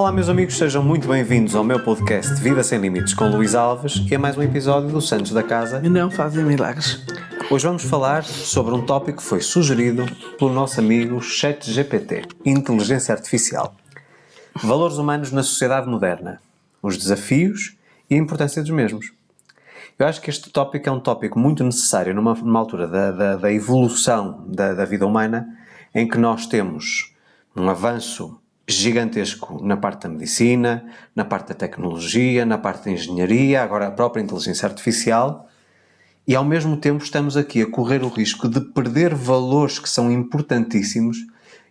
Olá meus amigos, sejam muito bem-vindos ao meu podcast Vida Sem Limites com Luís Alves e a mais um episódio do Santos da Casa. Não fazem milagres. Hoje vamos falar sobre um tópico que foi sugerido pelo nosso amigo ChatGPT, Inteligência Artificial. Valores humanos na sociedade moderna, os desafios e a importância dos mesmos. Eu acho que este tópico é um tópico muito necessário numa altura da evolução da vida humana, em que nós temos um avanço gigantesco na parte da medicina, na parte da tecnologia, na parte da engenharia, agora a própria inteligência artificial, e ao mesmo tempo estamos aqui a correr o risco de perder valores que são importantíssimos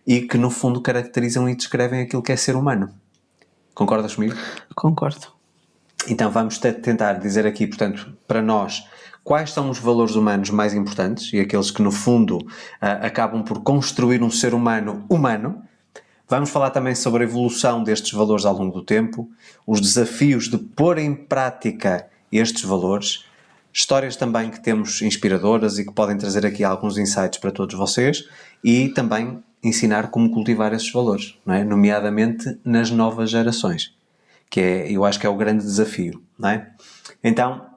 e que no fundo caracterizam e descrevem aquilo que é ser humano. Concordas comigo? Concordo. Então vamos tentar dizer aqui, portanto, para nós, quais são os valores humanos mais importantes e aqueles que no fundo acabam por construir um ser humano humano. Vamos falar também sobre a evolução destes valores ao longo do tempo, os desafios de pôr em prática estes valores, histórias também que temos inspiradoras e que podem trazer aqui alguns insights para todos vocês e também ensinar como cultivar esses valores, não é? Nomeadamente nas novas gerações, que eu acho que é o grande desafio, não é? Então,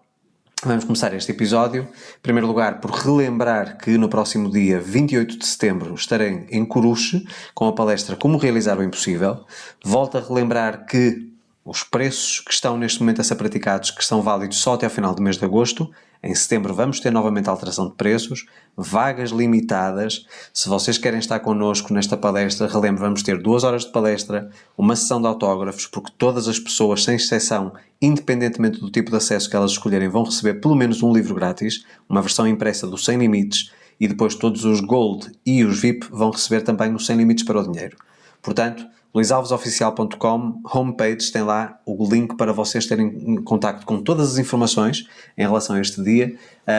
vamos começar este episódio, em primeiro lugar, por relembrar que no próximo dia 28 de setembro estarei em Coruche com a palestra Como Realizar o Impossível. Volto a relembrar que os preços que estão neste momento a ser praticados, que são válidos só até ao final do mês de agosto. Em setembro vamos ter novamente alteração de preços, vagas limitadas. Se vocês querem estar connosco nesta palestra, relembro, vamos ter 2 horas de palestra, uma sessão de autógrafos, porque todas as pessoas, sem exceção, independentemente do tipo de acesso que elas escolherem, vão receber pelo menos um livro grátis, uma versão impressa do Sem Limites, e depois todos os Gold e os VIP vão receber também o Sem Limites para o Dinheiro. Portanto, luisalvesoficial.com, homepage, tem lá o link para vocês terem contacto com todas as informações em relação a este dia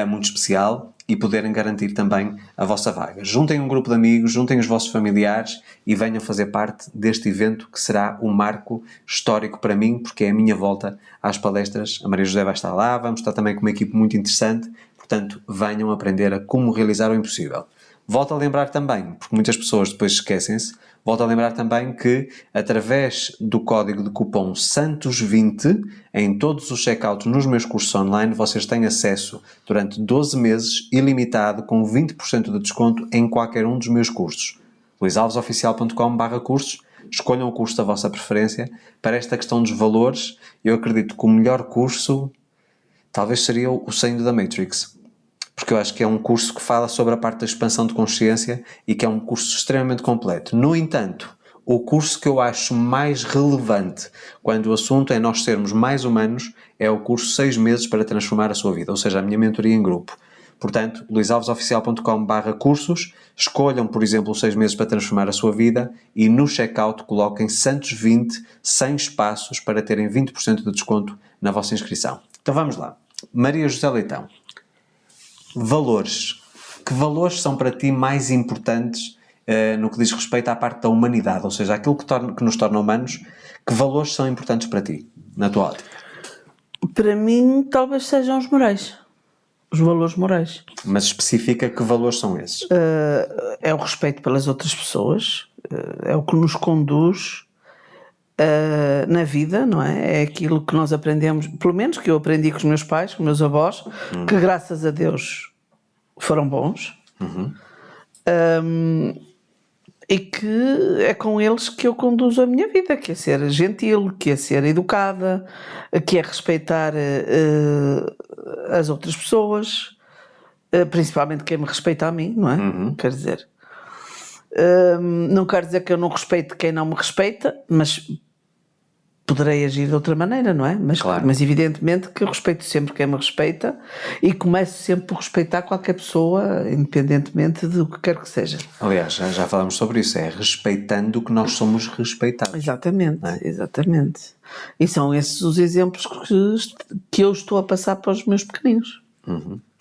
muito especial e poderem garantir também a vossa vaga. Juntem um grupo de amigos, juntem os vossos familiares e venham fazer parte deste evento que será um marco histórico para mim, porque é a minha volta às palestras. A Maria José vai estar lá, vamos estar também com uma equipe muito interessante, portanto venham aprender a como realizar o impossível. Volto a lembrar também, porque muitas pessoas depois esquecem-se, volto a lembrar também que, através do código de cupom SANTOS20, em todos os checkouts nos meus cursos online, vocês têm acesso durante 12 meses, ilimitado, com 20% de desconto em qualquer um dos meus cursos. luisalvesoficial.com/cursos. Escolham o curso da vossa preferência. Para esta questão dos valores, eu acredito que o melhor curso talvez seria o Saindo da Matrix. Porque eu acho que é um curso que fala sobre a parte da expansão de consciência e que é um curso extremamente completo. No entanto, o curso que eu acho mais relevante quando o assunto é nós sermos mais humanos é o curso 6 meses para transformar a sua vida, ou seja, a minha mentoria em grupo. Portanto, luisalvesoficial.com/cursos, escolham, por exemplo, os 6 meses para transformar a sua vida e no checkout coloquem SANTOS20, 100 espaços para terem 20% de desconto na vossa inscrição. Então vamos lá. Maria José Leitão. Valores. Que valores são para ti mais importantes no que diz respeito à parte da humanidade? Ou seja, aquilo que nos torna humanos, que valores são importantes para ti, na tua ótica? Para mim, talvez sejam os morais. Os valores morais. Mas especifica que valores são esses? É o respeito pelas outras pessoas, é o que nos conduz na vida, não é? É aquilo que nós aprendemos, pelo menos que eu aprendi com os meus pais, com os meus avós, que graças a Deus foram bons. E que é com eles que eu conduzo a minha vida, que é ser gentil, que é ser educada, que é respeitar as outras pessoas, principalmente quem me respeita a mim, não é? Quer dizer, não quero dizer que eu não respeito quem não me respeita, mas poderei agir de outra maneira, não é? Claro. Mas evidentemente que eu respeito sempre quem me respeita e começo sempre por respeitar qualquer pessoa, independentemente do que quer que seja. Aliás, já falamos sobre isso, é respeitando que nós somos respeitados. Exatamente, exatamente. E são esses os exemplos que eu estou a passar para os meus pequeninos.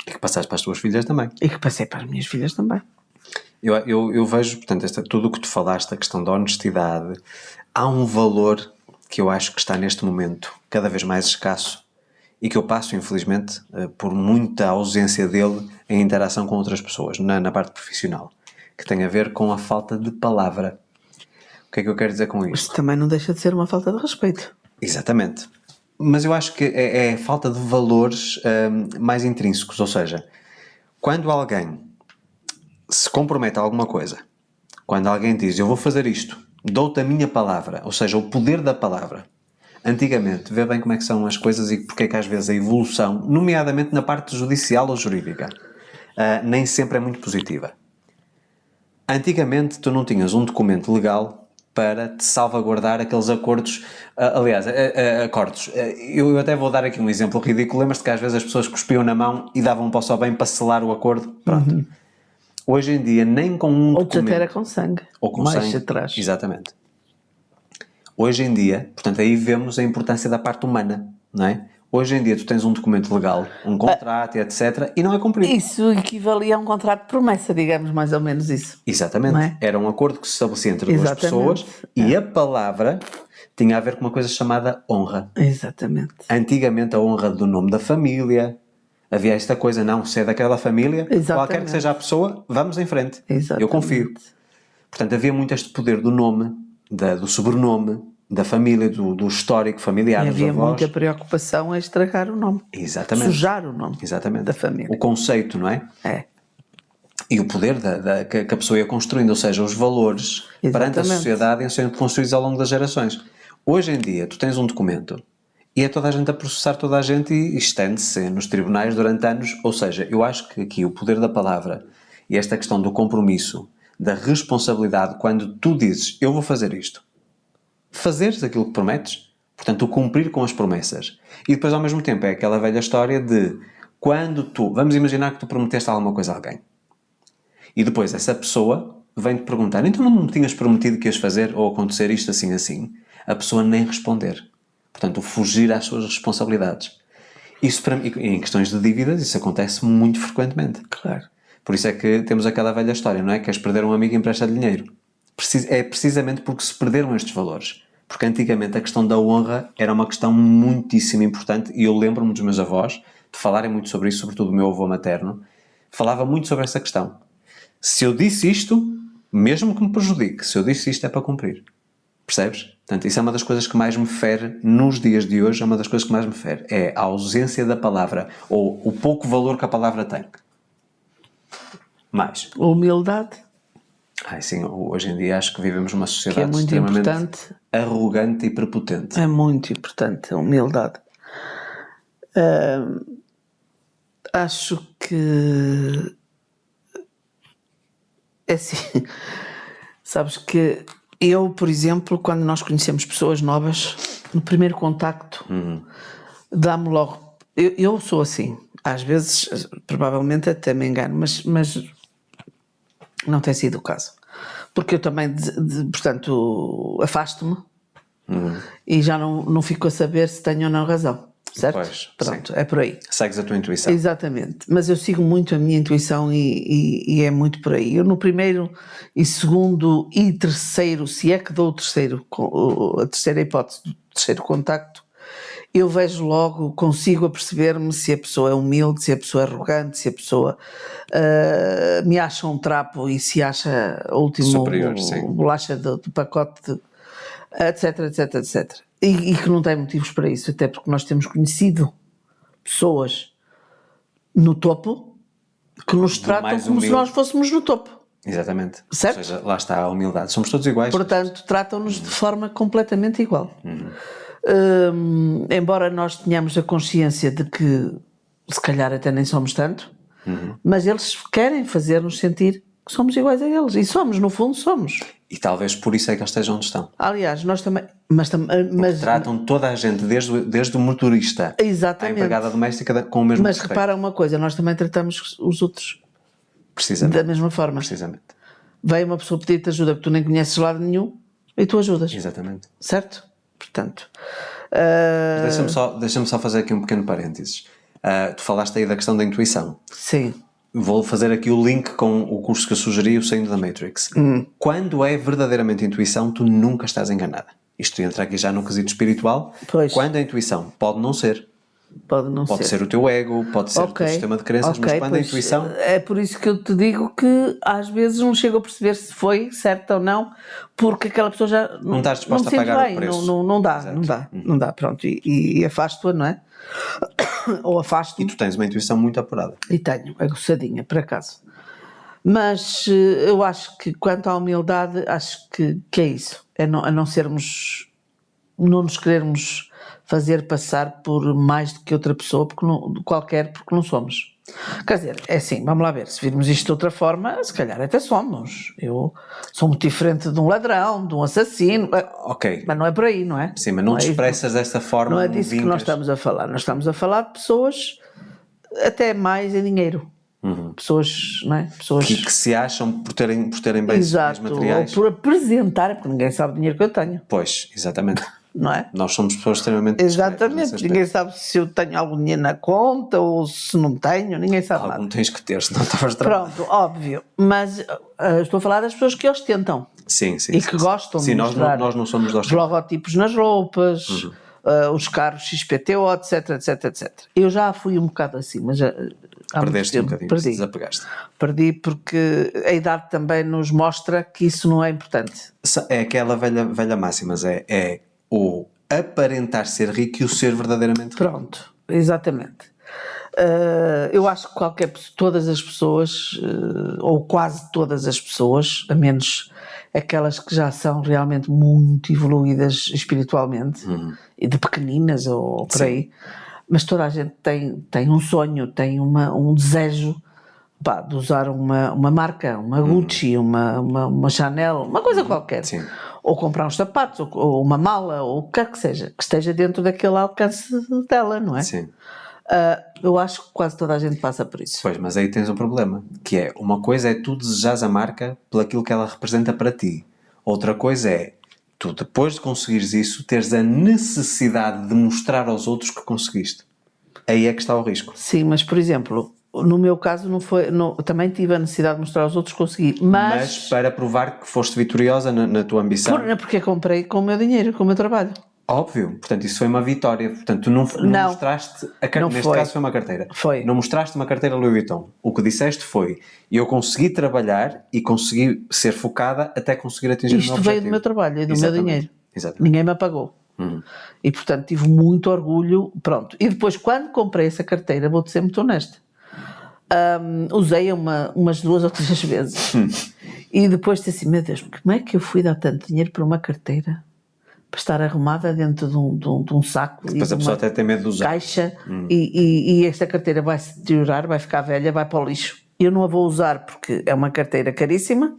E que passaste para as tuas filhas também. E que passei para as minhas filhas também. Eu vejo, portanto, tudo o que tu falaste, a questão da honestidade, há um valor que eu acho que está neste momento cada vez mais escasso e que eu passo, infelizmente, por muita ausência dele em interação com outras pessoas, na parte profissional, que tem a ver com a falta de palavra. que é que eu quero dizer com isto? Isto também não deixa de ser uma falta de respeito. Exatamente. Mas eu acho que é falta de valores mais intrínsecos, ou seja, quando alguém se compromete a alguma coisa, quando alguém diz eu vou fazer isto, dou-te a minha palavra, ou seja, o poder da palavra. Antigamente, vê bem como é que são as coisas e porque é que às vezes a evolução, nomeadamente na parte judicial ou jurídica, nem sempre é muito positiva. Antigamente tu não tinhas um documento legal para te salvaguardar aqueles acordos, acordos. Eu até vou dar aqui um exemplo ridículo. Lembras-te que às vezes as pessoas cuspiam na mão e davam um passo ao bem para selar o acordo? Pronto. Hoje em dia, nem com um Outros documento... até era com sangue. Ou com mais sangue. atrás. Exatamente. Hoje em dia, portanto, aí vemos a importância da parte humana, não é? Hoje em dia tu tens um documento legal, um contrato e etc. e não é cumprido. Isso equivalia a um contrato de promessa, digamos, mais ou menos isso. Exatamente. Não é? Era um acordo que se estabelecia entre duas Exatamente. pessoas e a palavra tinha a ver com uma coisa chamada honra. Exatamente. Antigamente a honra do nome da família, havia esta coisa, não, se é daquela família, Exatamente. qualquer que seja a pessoa, vamos em frente. Exatamente. Eu confio. Portanto, havia muito este poder do nome, do sobrenome, da família, do histórico familiar, E dos havia avós. muita preocupação em estragar o nome. Exatamente. Sujar o nome Exatamente. da família. O conceito, não é? É. E o poder que a pessoa ia construindo, ou seja, os valores perante a Exatamente. sociedade iam sendo construídos ao longo das gerações. Hoje em dia, tu tens um documento e é toda a gente a processar toda a gente e estende-se nos tribunais durante anos. Ou seja, eu acho que aqui o poder da palavra e esta questão do compromisso, da responsabilidade, quando tu dizes, eu vou fazer isto, fazeres aquilo que prometes, portanto, o cumprir com as promessas. E depois, ao mesmo tempo, é aquela velha história de quando tu, vamos imaginar que tu prometeste alguma coisa a alguém. E depois essa pessoa vem-te perguntar, então não me tinhas prometido que ias fazer ou acontecer isto assim, assim? A pessoa nem responder. Portanto, fugir às suas responsabilidades. Isso para mim, em questões de dívidas, isso acontece muito frequentemente. Claro. Por isso é que temos aquela velha história, não é? Queres perder um amigo e empresta dinheiro. É precisamente porque se perderam estes valores. Porque antigamente a questão da honra era uma questão muitíssimo importante e eu lembro-me dos meus avós de falarem muito sobre isso, sobretudo o meu avô materno, falava muito sobre essa questão. Se eu disse isto, mesmo que me prejudique, se eu disse isto é para cumprir. Percebes? Portanto, isso é uma das coisas que mais me fere nos dias de hoje, é uma das coisas que mais me fere. É a ausência da palavra, ou o pouco valor que a palavra tem. Mais. Humildade, Sim, hoje em dia acho que vivemos uma que é sociedade muito extremamente importante. arrogante e prepotente. É muito importante a humildade. Acho que é assim. Sabes que eu, por exemplo, quando nós conhecemos pessoas novas, no primeiro contacto, dá-me logo. Eu sou assim. Às vezes, provavelmente até me engano, mas não tem sido o caso. Porque eu também, portanto, afasto-me e já não fico a saber se tenho ou não razão. Certo? Pois, pronto, sim. é por aí. Segues a tua intuição. Exatamente, mas eu sigo muito a minha intuição e é muito por aí. Eu no primeiro e segundo e terceiro, se é que dou a terceira hipótese do terceiro contacto, eu vejo logo, consigo aperceber-me se a pessoa é humilde, se a pessoa é arrogante, se a pessoa me acha um trapo e se acha a última Superior, sim. bolacha do pacote, etc, etc, etc. E que não tem motivos para isso, até porque nós temos conhecido pessoas no topo que nos tratam mais como se humilde. nós fôssemos no topo. Exatamente. Certo? Ou seja, lá está a humildade. Somos todos iguais. Portanto, tratam-nos de forma completamente igual. Embora nós tenhamos a consciência de que se calhar até nem somos tanto, mas eles querem fazer-nos sentir que somos iguais a eles. E somos, no fundo, somos. E talvez por isso é que eles estejam onde estão. Aliás, nós também... Mas Tratam toda a gente, desde o motorista à exatamente. empregada doméstica, com o mesmo Mas respeito. repara uma coisa, nós também tratamos os outros Precisamente. da mesma forma. Precisamente. Vem uma pessoa pedir-te ajuda que tu nem conheces de lado nenhum e tu ajudas. Exatamente. Certo? Portanto... Deixa-me só fazer aqui um pequeno parênteses. Tu falaste aí da questão da intuição. Sim. Vou fazer aqui o link com o curso que eu sugeri, o Saindo da Matrix. Quando é verdadeiramente intuição, tu nunca estás enganada. Isto entra aqui já no quesito espiritual. Pois. Quando a intuição pode não ser, pode não Pode ser. ser o teu ego, pode ser o teu sistema de crenças, mas quando a pois, intuição... é por isso que eu te digo que às vezes não chego a perceber se foi certo ou não, porque aquela pessoa já Não estás disposta não se a pagar sente bem, o preço. não dá, Exato. não dá, pronto, e afasto-a, não é? Ou E afasto-me. tu tens uma intuição muito apurada. E tenho, aguçadinha, por acaso. Mas eu acho que quanto à humildade, acho que é isso. É não sermos, não nos querermos fazer passar por mais do que outra pessoa, porque não somos. Quer dizer, é assim, vamos lá ver, se virmos isto de outra forma, se calhar até somos. Eu sou muito diferente de um ladrão, de um assassino, Ok. mas não é por aí, não é? Sim, mas não te é, expressas desta forma. não é disso que nós estamos a falar. Nós estamos a falar de pessoas até mais em dinheiro. Pessoas, não é? Pessoas Que se acham por terem bens materiais. ou por apresentarem, porque ninguém sabe o dinheiro que eu tenho, Pois, exatamente. não é? Nós somos pessoas extremamente discretas nesse Exatamente, aspecto. ninguém sabe se eu tenho algum dinheiro na conta ou se não tenho, ninguém sabe Algum nada. tens que ter, senão estavas tramado. Pronto, óbvio, mas estou a falar das pessoas que ostentam Sim, sim. e sim, que sim. gostam Sim, de nós mostrar nós não somos dos os logotipos nas roupas, os carros XPTO, etc, etc, etc. Eu já fui um bocado assim, mas há muito Perdeste um tempo bocadinho, perdi. desapegaste. Perdi porque a idade também nos mostra que isso não é importante. É aquela velha máxima, é o aparentar ser rico e o ser verdadeiramente rico. Pronto, exatamente. Eu acho que todas as pessoas, ou quase todas as pessoas, a menos aquelas que já são realmente muito evoluídas espiritualmente, e de pequeninas ou por aí, mas toda a gente tem um sonho, tem um desejo, pá, de usar uma marca, uma Gucci, uma Chanel, uma coisa qualquer. Sim. Ou comprar uns sapatos, ou uma mala, ou o que quer que seja, que esteja dentro daquele alcance dela, não é? Sim. Eu acho que quase toda a gente passa por isso. Pois, mas aí tens um problema, que é, uma coisa é tu desejares a marca pelaquilo que ela representa para ti. Outra coisa é, tu depois de conseguires isso, teres a necessidade de mostrar aos outros que conseguiste. Aí é que está o risco. Sim, mas por exemplo, no meu caso também tive a necessidade de mostrar aos outros que consegui, mas para provar que foste vitoriosa na tua ambição. porque comprei com o meu dinheiro, com o meu trabalho. Óbvio, portanto isso foi uma vitória. Portanto tu não mostraste, neste caso foi uma carteira. Não mostraste uma carteira Louis Vuitton. O que disseste foi, eu consegui trabalhar e consegui ser focada até conseguir atingir o meu objetivo. Isto veio do meu trabalho e do meu dinheiro. Exatamente. Ninguém me apagou. E portanto tive muito orgulho, pronto. E depois quando comprei essa carteira, vou-te ser muito honesta, usei-a umas 2 ou 3 vezes. E depois disse assim, meu Deus, como é que eu fui dar tanto dinheiro para uma carteira? Para estar arrumada dentro de um saco depois a pessoa até tem medo de usar. Caixa e esta carteira vai se deteriorar, vai ficar velha, vai para o lixo. Eu não a vou usar porque é uma carteira caríssima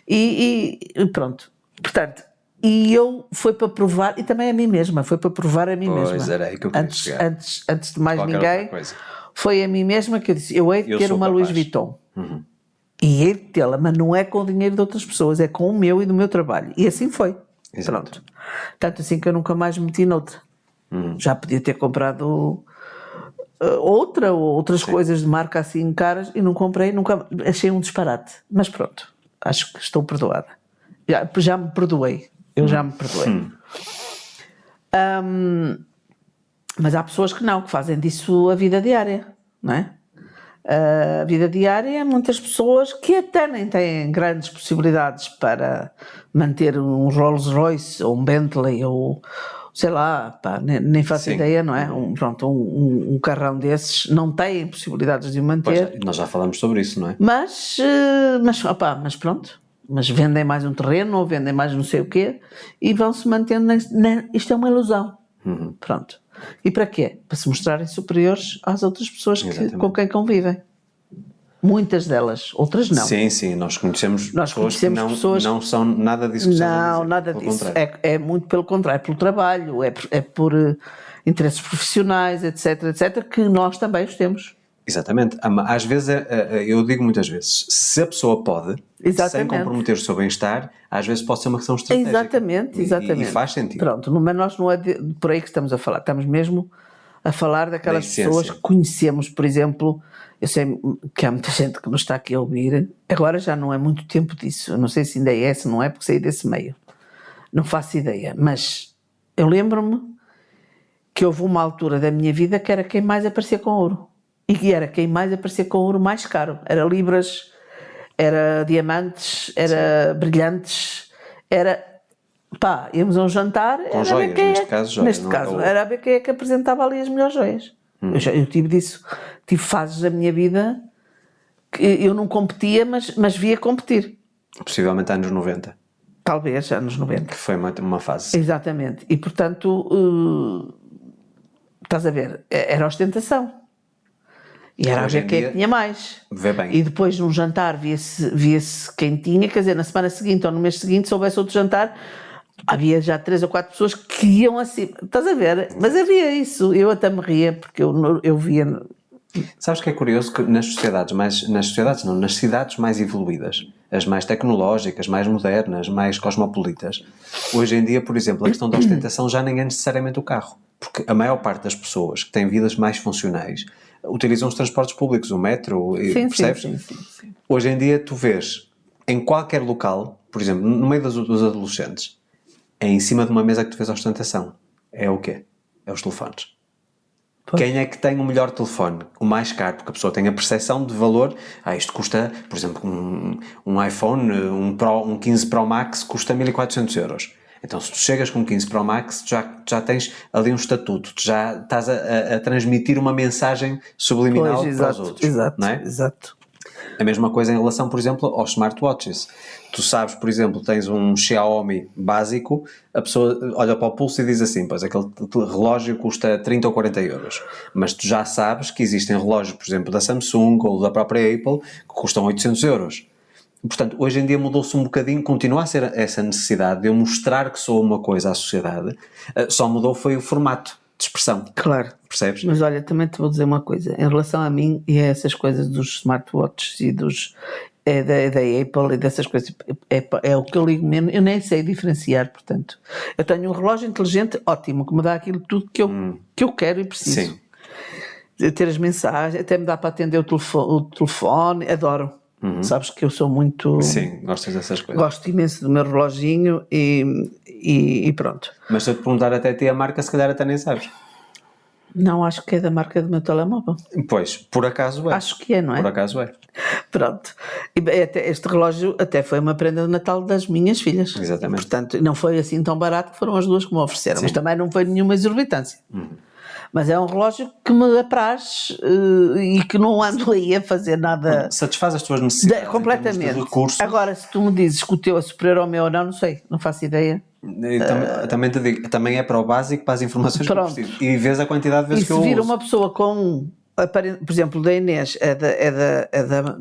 e pronto. Portanto, eu foi para provar, e também a mim mesma, foi para provar a mim mesma. Pois, era aí que eu queria chegar. Antes de mais Qualquer ninguém, outra coisa. foi a mim mesma que eu disse, eu hei de ter uma Louis Vuitton. E hei de tê-la, mas não é com o dinheiro de outras pessoas, é com o meu e do meu trabalho. E assim foi. Exato. Pronto. Tanto assim que eu nunca mais me meti noutra. Já podia ter comprado outras coisas de marca assim caras e não comprei, nunca achei um disparate. Mas pronto, acho que estou perdoada. Já me perdoei. Eu já me perdoei. Mas há pessoas que não, que fazem disso a vida diária, não é? A vida diária, muitas pessoas que até nem têm grandes possibilidades para manter um Rolls Royce ou um Bentley ou sei lá, pá, nem faço ideia, não é? Um carrão desses não têm possibilidades de o manter. Pois, nós já falamos sobre isso, não é? Mas pronto, mas vendem mais um terreno ou vendem mais não sei o quê e vão-se mantendo, isto é uma ilusão. Pronto. E para quê? Para se mostrarem superiores às outras pessoas com quem convivem. Muitas delas, outras não. Sim, nós conhecemos pessoas que não são nada disso que não, nada disso. É muito pelo contrário, é pelo trabalho, é por interesses profissionais, etc, que nós também os temos. Exatamente. Às vezes, eu digo muitas vezes, se a pessoa pode, sem comprometer o seu bem-estar, às vezes pode ser uma questão estratégica. Exatamente. E faz sentido. Pronto, mas nós não é por aí que estamos a falar. Estamos mesmo a falar daquelas pessoas que conhecemos, por exemplo. Eu sei que há muita gente que nos está aqui a ouvir. Agora já não é muito tempo disso. Eu não sei se ainda é, se não é, porque saí desse meio. Não faço ideia. Mas eu lembro-me que houve uma altura da minha vida que era quem mais aparecia com ouro. E que era quem mais aparecia com ouro mais caro. Era libras, era diamantes, era brilhantes, era... Pá, íamos a um jantar... Com era joias, ver quem neste caso, joias. Neste caso, era a ver quem é que apresentava ali as melhores joias. Eu tive disso. Tive fases da minha vida que eu não competia, mas via competir. Possivelmente anos 90, Talvez, anos 90. que foi uma fase. Exatamente. E, portanto, estás a ver, era ostentação. E era a Hoje ver em quem é dia, que tinha mais. vê bem. E depois, num jantar, via-se quem tinha. Quer dizer, na semana seguinte ou no mês seguinte, se houvesse outro jantar, havia já 3 ou 4 pessoas que iam assim. Estás a ver? Mas havia isso. Eu até me ria, porque eu via... Sabes que é curioso que nas cidades mais evoluídas, as mais tecnológicas, mais modernas, mais cosmopolitas, hoje em dia, por exemplo, a questão da ostentação já nem é necessariamente o carro. Porque a maior parte das pessoas que têm vidas mais funcionais utilizam os transportes públicos, o metro, percebes? Sim. Hoje em dia tu vês em qualquer local, por exemplo, no meio dos adolescentes, é em cima de uma mesa que tu vês a ostentação. É o quê? É os telefones. Pois. Quem é que tem o melhor telefone? O mais caro, porque a pessoa tem a percepção de valor. Isto custa, por exemplo, um iPhone, um 15 Pro Max custa 1.400 euros. Então, se tu chegas com um 15 Pro Max, tu já tens ali um estatuto, tu já estás a transmitir uma mensagem subliminal para os outros. Não é? Exato. A mesma coisa em relação, por exemplo, aos smartwatches. Tu sabes, por exemplo, tens um Xiaomi básico, a pessoa olha para o pulso e diz assim, pois aquele relógio custa 30 ou 40 euros. Mas tu já sabes que existem relógios, por exemplo, da Samsung ou da própria Apple, que custam 800 euros. Portanto, hoje em dia mudou-se um bocadinho, continua a ser essa necessidade de eu mostrar que sou uma coisa à sociedade, só mudou foi o formato de expressão. Claro. Percebes? Mas olha, também te vou dizer uma coisa. Em relação a mim e a essas coisas dos smartwatches e da Apple e dessas coisas, é o que eu ligo menos. Eu nem sei diferenciar, portanto. Eu tenho um relógio inteligente ótimo, que me dá aquilo tudo que eu quero e preciso. Sim. De ter as mensagens, até me dá para atender o telefone, adoro. Sabes que eu sou muito... Sim, gostas dessas coisas. Gosto imenso do meu reloginho e pronto. Mas se eu te perguntar até a ti a marca, se calhar até nem sabes. Não, acho que é da marca do meu telemóvel. Pois, por acaso é. Acho que é, não é? Por acaso é. Pronto. E este relógio até foi uma prenda de Natal das minhas filhas. Exatamente. Portanto, não foi assim tão barato que foram as duas que me ofereceram. Mas também não foi nenhuma exorbitância. Mas é um relógio que me apraz e que não ando aí a fazer nada... Satisfaz as tuas necessidades. Completamente. De recursos. Agora, se tu me dizes que o teu é superior ao meu ou não sei. Não faço ideia. Também te digo, também é para o básico, para as informações Pronto. que eu preciso. E vês a quantidade de vezes E que eu se vir uso. uma pessoa com por exemplo, da Inês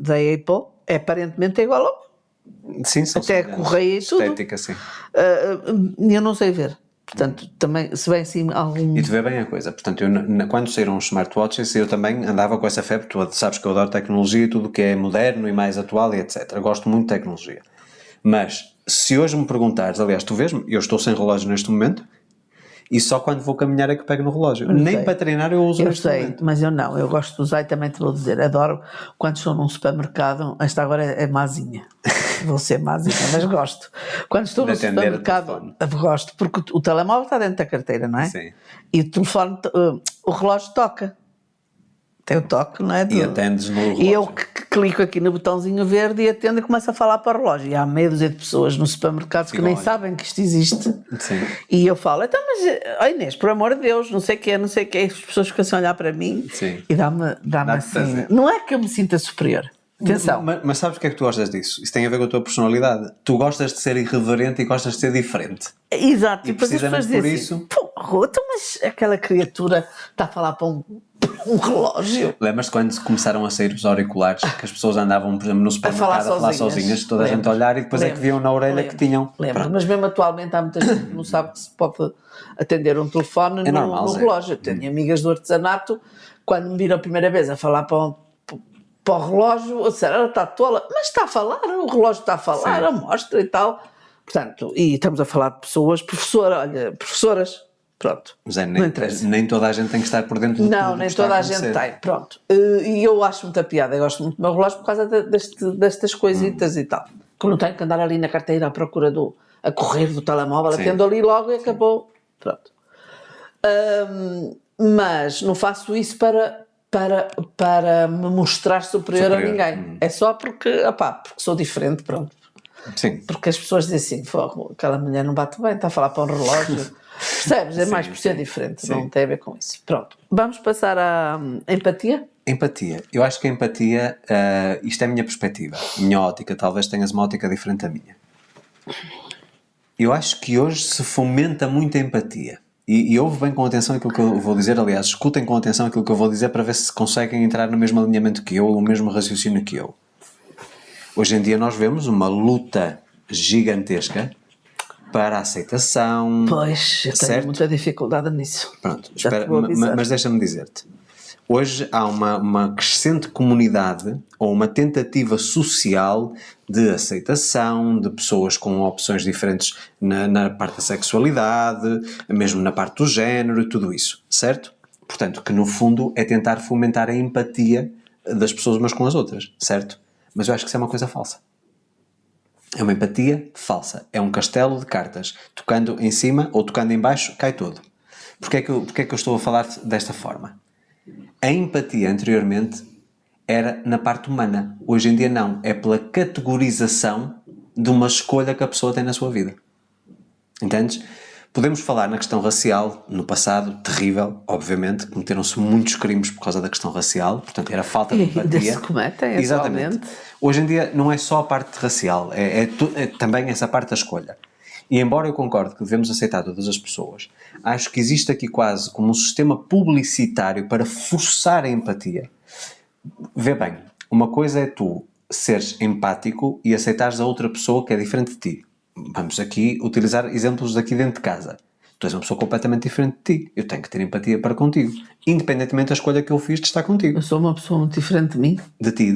da Apple, aparentemente é igual ao... Sim, são Até a semelhantes. correia e tudo. Estética, sim. Eu não sei ver. Portanto, também, se vem assim algum... E tu vê bem a coisa. Portanto, quando saíram os smartwatches, eu também andava com essa febre. Tu sabes que eu adoro tecnologia, tudo que é moderno e mais atual e etc. Eu gosto muito de tecnologia. Mas, se hoje me perguntares, aliás, tu vês-me, eu estou sem relógio neste momento, e só quando vou caminhar é que pego no relógio. Nem para treinar eu uso neste momento. Mas eu não, eu gosto de usar e também te vou dizer, adoro quando estou num supermercado, esta agora é mazinha, vou ser mazinha, mas gosto. Quando estou no supermercado, gosto, porque o telemóvel está dentro da carteira, não é? Sim. E o telefone, o relógio toca. Tem o toque, não é? E atendes no relógio. E eu clico aqui no botãozinho verde e atendo e começo a falar para o relógio. E há meia dúzia de pessoas no supermercado que nem sabem que isto existe. Sim. E eu falo, então, mas Inês, por amor de Deus, não sei o quê. As pessoas ficam assim a olhar para mim. Sim. E dá-me assim. Não é que eu me sinta superior. Atenção. Mas sabes o que é que tu gostas disso? Isso tem a ver com a tua personalidade. Tu gostas de ser irreverente e gostas de ser diferente. Exato. E depois as pessoas por dizem isso... assim, pô, então, mas aquela criatura está a falar para um relógio. Lembras-te quando começaram a sair os auriculares, que as pessoas andavam, por exemplo, no supermercado a falar sozinhas, toda a gente a olhar e depois é que viam na orelha que tinham. Lembro, mas mesmo atualmente há muita gente que não sabe que se pode atender um telefone no relógio. Eu tenho amigas do artesanato, quando me viram a primeira vez a falar para o relógio, eu disse, ela está tola, mas está a falar, o relógio está a falar, a mostra e tal. Portanto, e estamos a falar de pessoas, professoras, pronto. Mas nem toda a gente tem que estar por dentro de tudo. Não, nem toda a gente tem, pronto. E eu acho muita piada, eu gosto muito do meu relógio por causa destas coisitas e tal. Que não tenho que andar ali na carteira à procura a correr do telemóvel, atendo ali logo e acabou, pronto. Mas não faço isso para me mostrar superior a ninguém. É só porque sou diferente, pronto. Sim. Porque as pessoas dizem assim, aquela mulher não bate bem, está a falar para um relógio. Percebes? É mais por ser diferente, não tem a ver com isso. Pronto. Vamos passar à empatia? Empatia. Eu acho que a empatia, isto é a minha perspectiva, minha ótica, talvez tenhas uma ótica diferente da minha. Eu acho que hoje se fomenta muito a empatia. E ouve bem com atenção aquilo que eu vou dizer, aliás, escutem com atenção aquilo que eu vou dizer para ver se conseguem entrar no mesmo alinhamento que eu, ou no mesmo raciocínio que eu. Hoje em dia nós vemos uma luta gigantesca para a aceitação. Pois, eu tenho muita dificuldade nisso. Pronto, espera, mas deixa-me dizer-te. Hoje há uma crescente comunidade ou uma tentativa social de aceitação de pessoas com opções diferentes na parte da sexualidade, mesmo na parte do género e tudo isso, certo? Portanto, que no fundo é tentar fomentar a empatia das pessoas umas com as outras, certo? Mas eu acho que isso é uma coisa falsa. É uma empatia falsa. É um castelo de cartas. Tocando em cima ou tocando em baixo, cai todo. Porquê é que eu estou a falar desta forma? A empatia anteriormente era na parte humana. Hoje em dia não. É pela categorização de uma escolha que a pessoa tem na sua vida. Entendes? Podemos falar na questão racial, no passado, terrível, obviamente, cometeram-se muitos crimes por causa da questão racial, portanto era falta de empatia. E ainda se cometem, exatamente. Hoje em dia não é só a parte racial, é também essa parte da escolha. E embora eu concorde que devemos aceitar todas as pessoas, acho que existe aqui quase como um sistema publicitário para forçar a empatia. Vê bem, uma coisa é tu seres empático e aceitares a outra pessoa que é diferente de ti. Vamos aqui utilizar exemplos daqui dentro de casa. Tu és uma pessoa completamente diferente de ti. Eu tenho que ter empatia para contigo. Independentemente da escolha que eu fiz de estar contigo. Eu sou uma pessoa muito diferente de mim? De ti.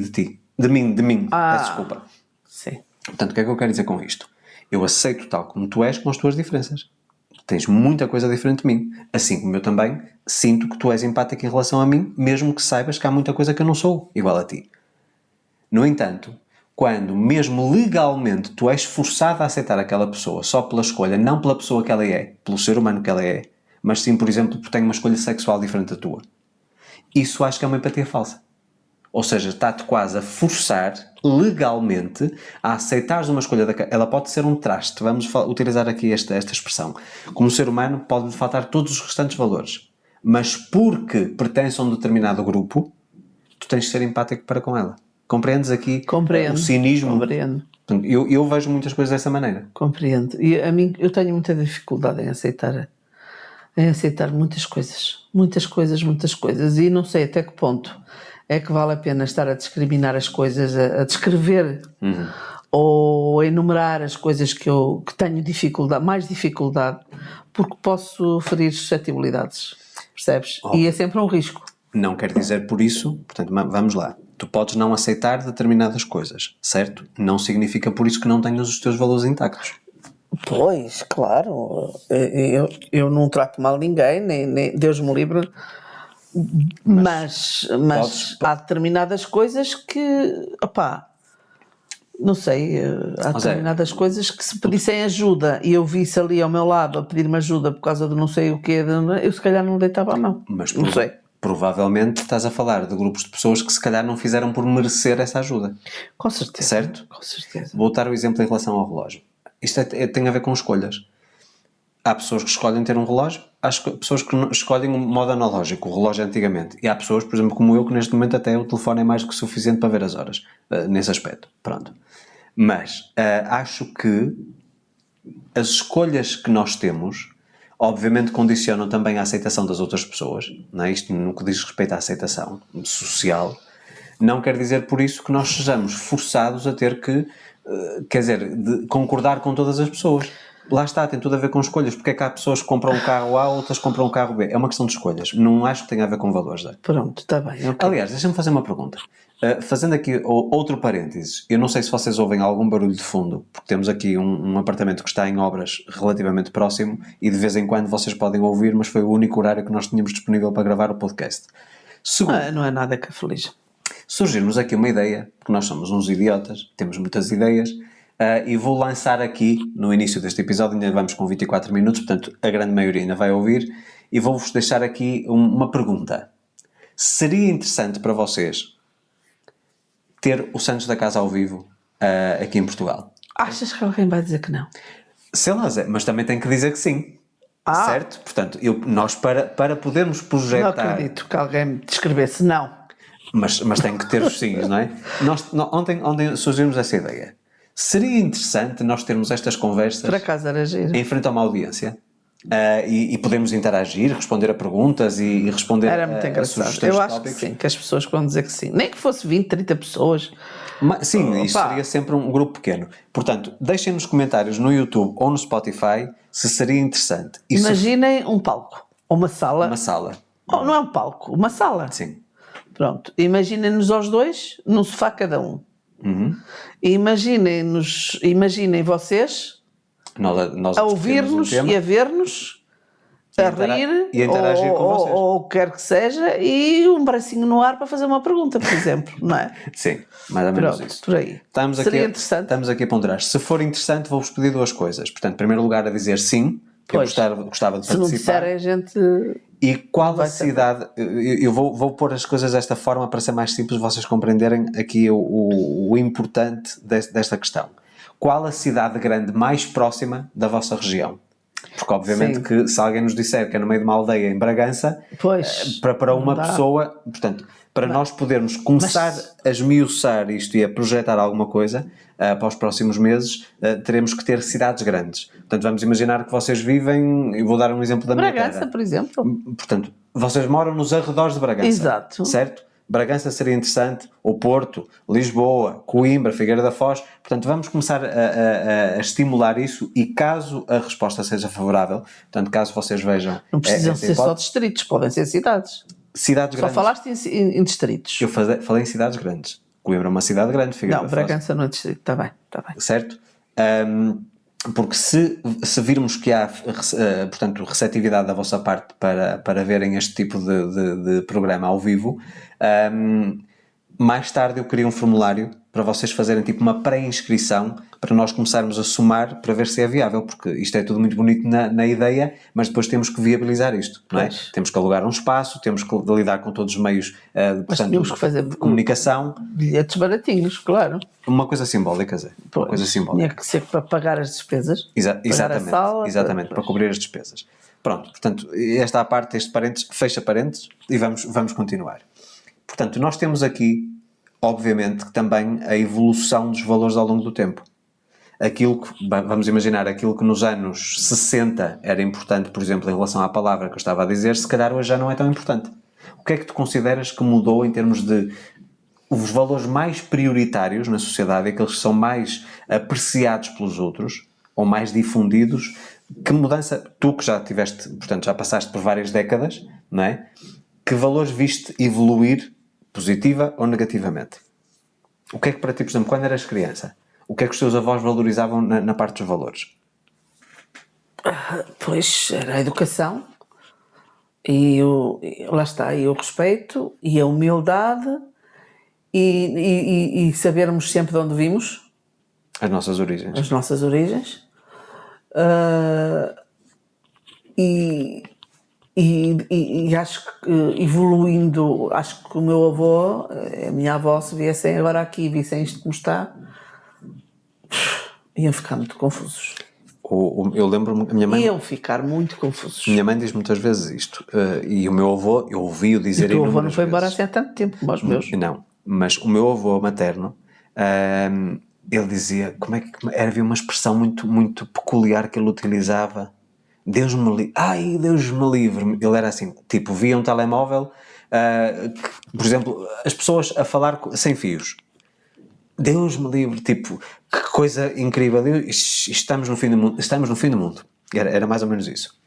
De mim. Peço desculpa. Sim. Portanto, o que é que eu quero dizer com isto? Eu aceito tal como tu és com as tuas diferenças. Tens muita coisa diferente de mim. Assim como eu também sinto que tu és empático em relação a mim, mesmo que saibas que há muita coisa que eu não sou igual a ti. No entanto, quando mesmo legalmente tu és forçado a aceitar aquela pessoa só pela escolha, não pela pessoa que ela é, pelo ser humano que ela é, mas sim, por exemplo, porque tem uma escolha sexual diferente da tua, isso acho que é uma empatia falsa. Ou seja, está-te quase a forçar legalmente a aceitares uma escolha ela pode ser um traste, vamos utilizar aqui esta expressão. Como ser humano pode faltar todos os restantes valores, mas porque pertence a um determinado grupo, tu tens de ser empático para com ela. Compreendes aqui o cinismo? Compreendo. Eu vejo muitas coisas dessa maneira. Compreendo. E a mim, eu tenho muita dificuldade em aceitar muitas coisas. E não sei até que ponto é que vale a pena estar a discriminar as coisas, a descrever ou a enumerar as coisas que tenho mais dificuldade, porque posso ferir suscetibilidades, percebes? E é sempre um risco. Não quer dizer por isso, portanto, vamos lá. Tu podes não aceitar determinadas coisas, certo? Não significa por isso que não tenhas os teus valores intactos. Pois, claro. Eu não trato mal ninguém, nem Deus me livre. Mas há determinadas coisas que, não sei, há determinadas coisas que se pedissem ajuda e eu visse ali ao meu lado a pedir-me ajuda por causa de não sei o quê, eu se calhar não deitava a mão. Mas não sei. Provavelmente estás a falar de grupos de pessoas que se calhar não fizeram por merecer essa ajuda. Com certeza. Certo? Com certeza. Vou dar o exemplo em relação ao relógio. Isto tem a ver com escolhas. Há pessoas que escolhem ter um relógio, há pessoas que escolhem um modo analógico, o relógio antigamente. E há pessoas, por exemplo, como eu, que neste momento até o telefone é mais do que suficiente para ver as horas. Nesse aspecto. Pronto. Mas acho que as escolhas que nós temos, obviamente, condicionam também a aceitação das outras pessoas. Não é? Isto no que diz respeito à aceitação social. Não quer dizer por isso que nós sejamos forçados a ter que, de concordar com todas as pessoas. Lá está, tem tudo a ver com escolhas. Porque é que há pessoas que compram um carro A, outras compram um carro B? É uma questão de escolhas. Não acho que tenha a ver com valores. Pronto, está bem. Okay. Aliás, deixa-me fazer uma pergunta. Fazendo aqui outro parênteses, eu não sei se vocês ouvem algum barulho de fundo, porque temos aqui um apartamento que está em obras relativamente próximo e de vez em quando vocês podem ouvir, mas foi o único horário que nós tínhamos disponível para gravar o podcast. Segundo, não é nada que feliz. Surgiu-nos aqui uma ideia, porque nós somos uns idiotas, temos muitas ideias, e vou lançar aqui, no início deste episódio, ainda vamos com 24 minutos, portanto a grande maioria ainda vai ouvir, e vou-vos deixar aqui uma pergunta. Seria interessante para vocês ter o Santos da Casa ao vivo aqui em Portugal? Achas que alguém vai dizer que não? Sei lá, Zé, mas também tem que dizer que sim. Certo? Portanto, nós para podermos Não projetar... acredito que alguém me descrevesse não. Mas tem que ter os sims, não é? Ontem surgimos essa ideia. Seria interessante nós termos estas conversas Por acaso era giro. em frente a uma audiência e podemos interagir, responder a perguntas e responder Era muito a engraçado. sugestões Eu de acho que tópicos. sim, que as pessoas vão dizer que sim. Nem que fosse 20, 30 pessoas. Sim, isto Opa. seria sempre um grupo pequeno. Portanto, deixem nos comentários no YouTube ou no Spotify se seria interessante. E se Imaginem um palco. Ou uma sala. uma sala. Oh, não é um palco, uma sala. Sim. Pronto. Imaginem-nos aos dois num sofá cada um. E imaginem vocês Nós a discutimos ouvir-nos tema e a ver-nos, a rir e a interagir com vocês. ou o que quer que seja, e um bracinho no ar para fazer uma pergunta, por exemplo, não é? Sim, mais ou menos Pronto, isso. por aí. Seria interessante. Estamos aqui a ponderar. Se for interessante, vou-vos pedir duas coisas. Portanto, em primeiro lugar, a dizer sim, que eu Pois. gostava de Se não participar. disserem, a gente... E qual a vai ser cidade... Eu vou pôr as coisas desta forma para ser mais simples, vocês compreenderem aqui o importante desta questão. Qual a cidade grande mais próxima da vossa região? Porque obviamente Sim. que se alguém nos disser que é no meio de uma aldeia em Bragança, Pois, para uma não dá. pessoa, portanto, para nós podermos começar a esmiuçar isto e a projetar alguma coisa para os próximos meses, teremos que ter cidades grandes. Portanto, vamos imaginar que vocês vivem, eu vou dar um exemplo da minha Bragança, terra. por exemplo. Portanto, vocês moram nos arredores de Bragança. Exato. Certo? Bragança seria interessante, ou Porto, Lisboa, Coimbra, Figueira da Foz. Portanto, vamos começar a estimular isso e caso a resposta seja favorável, portanto, caso vocês vejam... Não precisam esta ser só hipótese, distritos, podem ser cidades. cidades Só grandes. falaste em distritos. Eu falei em cidades grandes. Coimbra é uma cidade grande, Figueira Não, da Foz. Bragança não é distrito, está bem. Certo? Porque se virmos que há, portanto, receptividade da vossa parte para verem este tipo de programa ao vivo, mais tarde eu queria um formulário para vocês fazerem tipo uma pré-inscrição para nós começarmos a somar para ver se é viável, porque isto é tudo muito bonito na ideia, mas depois temos que viabilizar isto, não é? Pois. Temos que alugar um espaço, temos que lidar com todos os meios portanto, tínhamos que fazer de comunicação. Bilhetes baratinhos, claro. Uma coisa simbólica, Zé. Uma Pois, coisa simbólica. tinha que ser para pagar as despesas. Exatamente, a sala, exatamente, para cobrir as despesas. Pronto, portanto, esta à parte, este parênteses, fecha parênteses e vamos continuar. Portanto, nós temos aqui, obviamente, que também a evolução dos valores ao longo do tempo. Aquilo que, vamos imaginar, aquilo que nos anos 60 era importante, por exemplo, em relação à palavra que eu estava a dizer, se calhar hoje já não é tão importante. O que é que tu consideras que mudou em termos de os valores mais prioritários na sociedade, aqueles que são mais apreciados pelos outros, ou mais difundidos? Que mudança, tu que já tiveste, portanto, já passaste por várias décadas, não é? Que valores viste evoluir, positiva ou negativamente? O que é que para ti, por exemplo, quando eras criança, o que é que os teus avós valorizavam na parte dos valores? Pois, era a educação e lá está, e o respeito e a humildade e sabermos sempre de onde vimos, As nossas origens. as nossas origens. E acho que evoluindo, acho que o meu avô, a minha avó, se viessem agora aqui e vissem isto como está, iam ficar muito confusos. Eu lembro-me, a minha mãe... Iam ficar muito confusos. Minha mãe diz muitas vezes isto, e o meu avô, eu ouvi-o dizer O teu avô não inúmeras foi embora vezes. assim há tanto tempo como os meus. Não, mas o meu avô materno, ele dizia, havia uma expressão muito, muito peculiar que ele utilizava. Deus me livre. Ai, Deus me livre. Ele era assim, tipo, via um telemóvel, por exemplo, as pessoas a falar sem fios. Deus me livre, tipo, que coisa incrível. Estamos no fim do mundo. Estamos no fim do mundo. Era mais ou menos isso.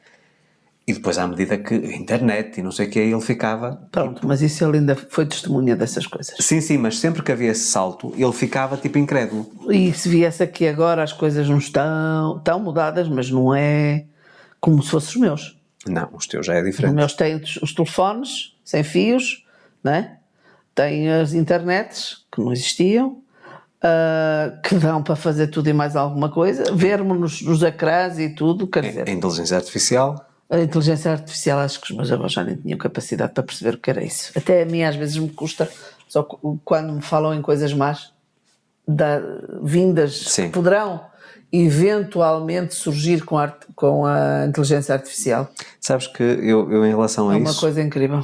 E depois, à medida que a internet e não sei o que, ele ficava... Pronto, mas isso ele ainda foi testemunha dessas coisas. Sim, mas sempre que havia esse salto, ele ficava tipo incrédulo. E se viesse aqui agora, as coisas não estão mudadas, mas não é como se fossem os meus. Não, os teus já é Os diferente. meus têm os telefones sem fios, não é? Têm as internets que não existiam, que dão para fazer tudo e mais alguma coisa, vermos nos ecrãs e tudo, quer dizer, A inteligência artificial. A inteligência artificial, acho que os meus avós já nem tinham capacidade para perceber o que era isso. Até a mim às vezes me custa, só quando me falam em coisas más, vindas Sim. que poderão eventualmente surgir com a inteligência artificial. Sabes que eu em relação a É uma isso, coisa incrível.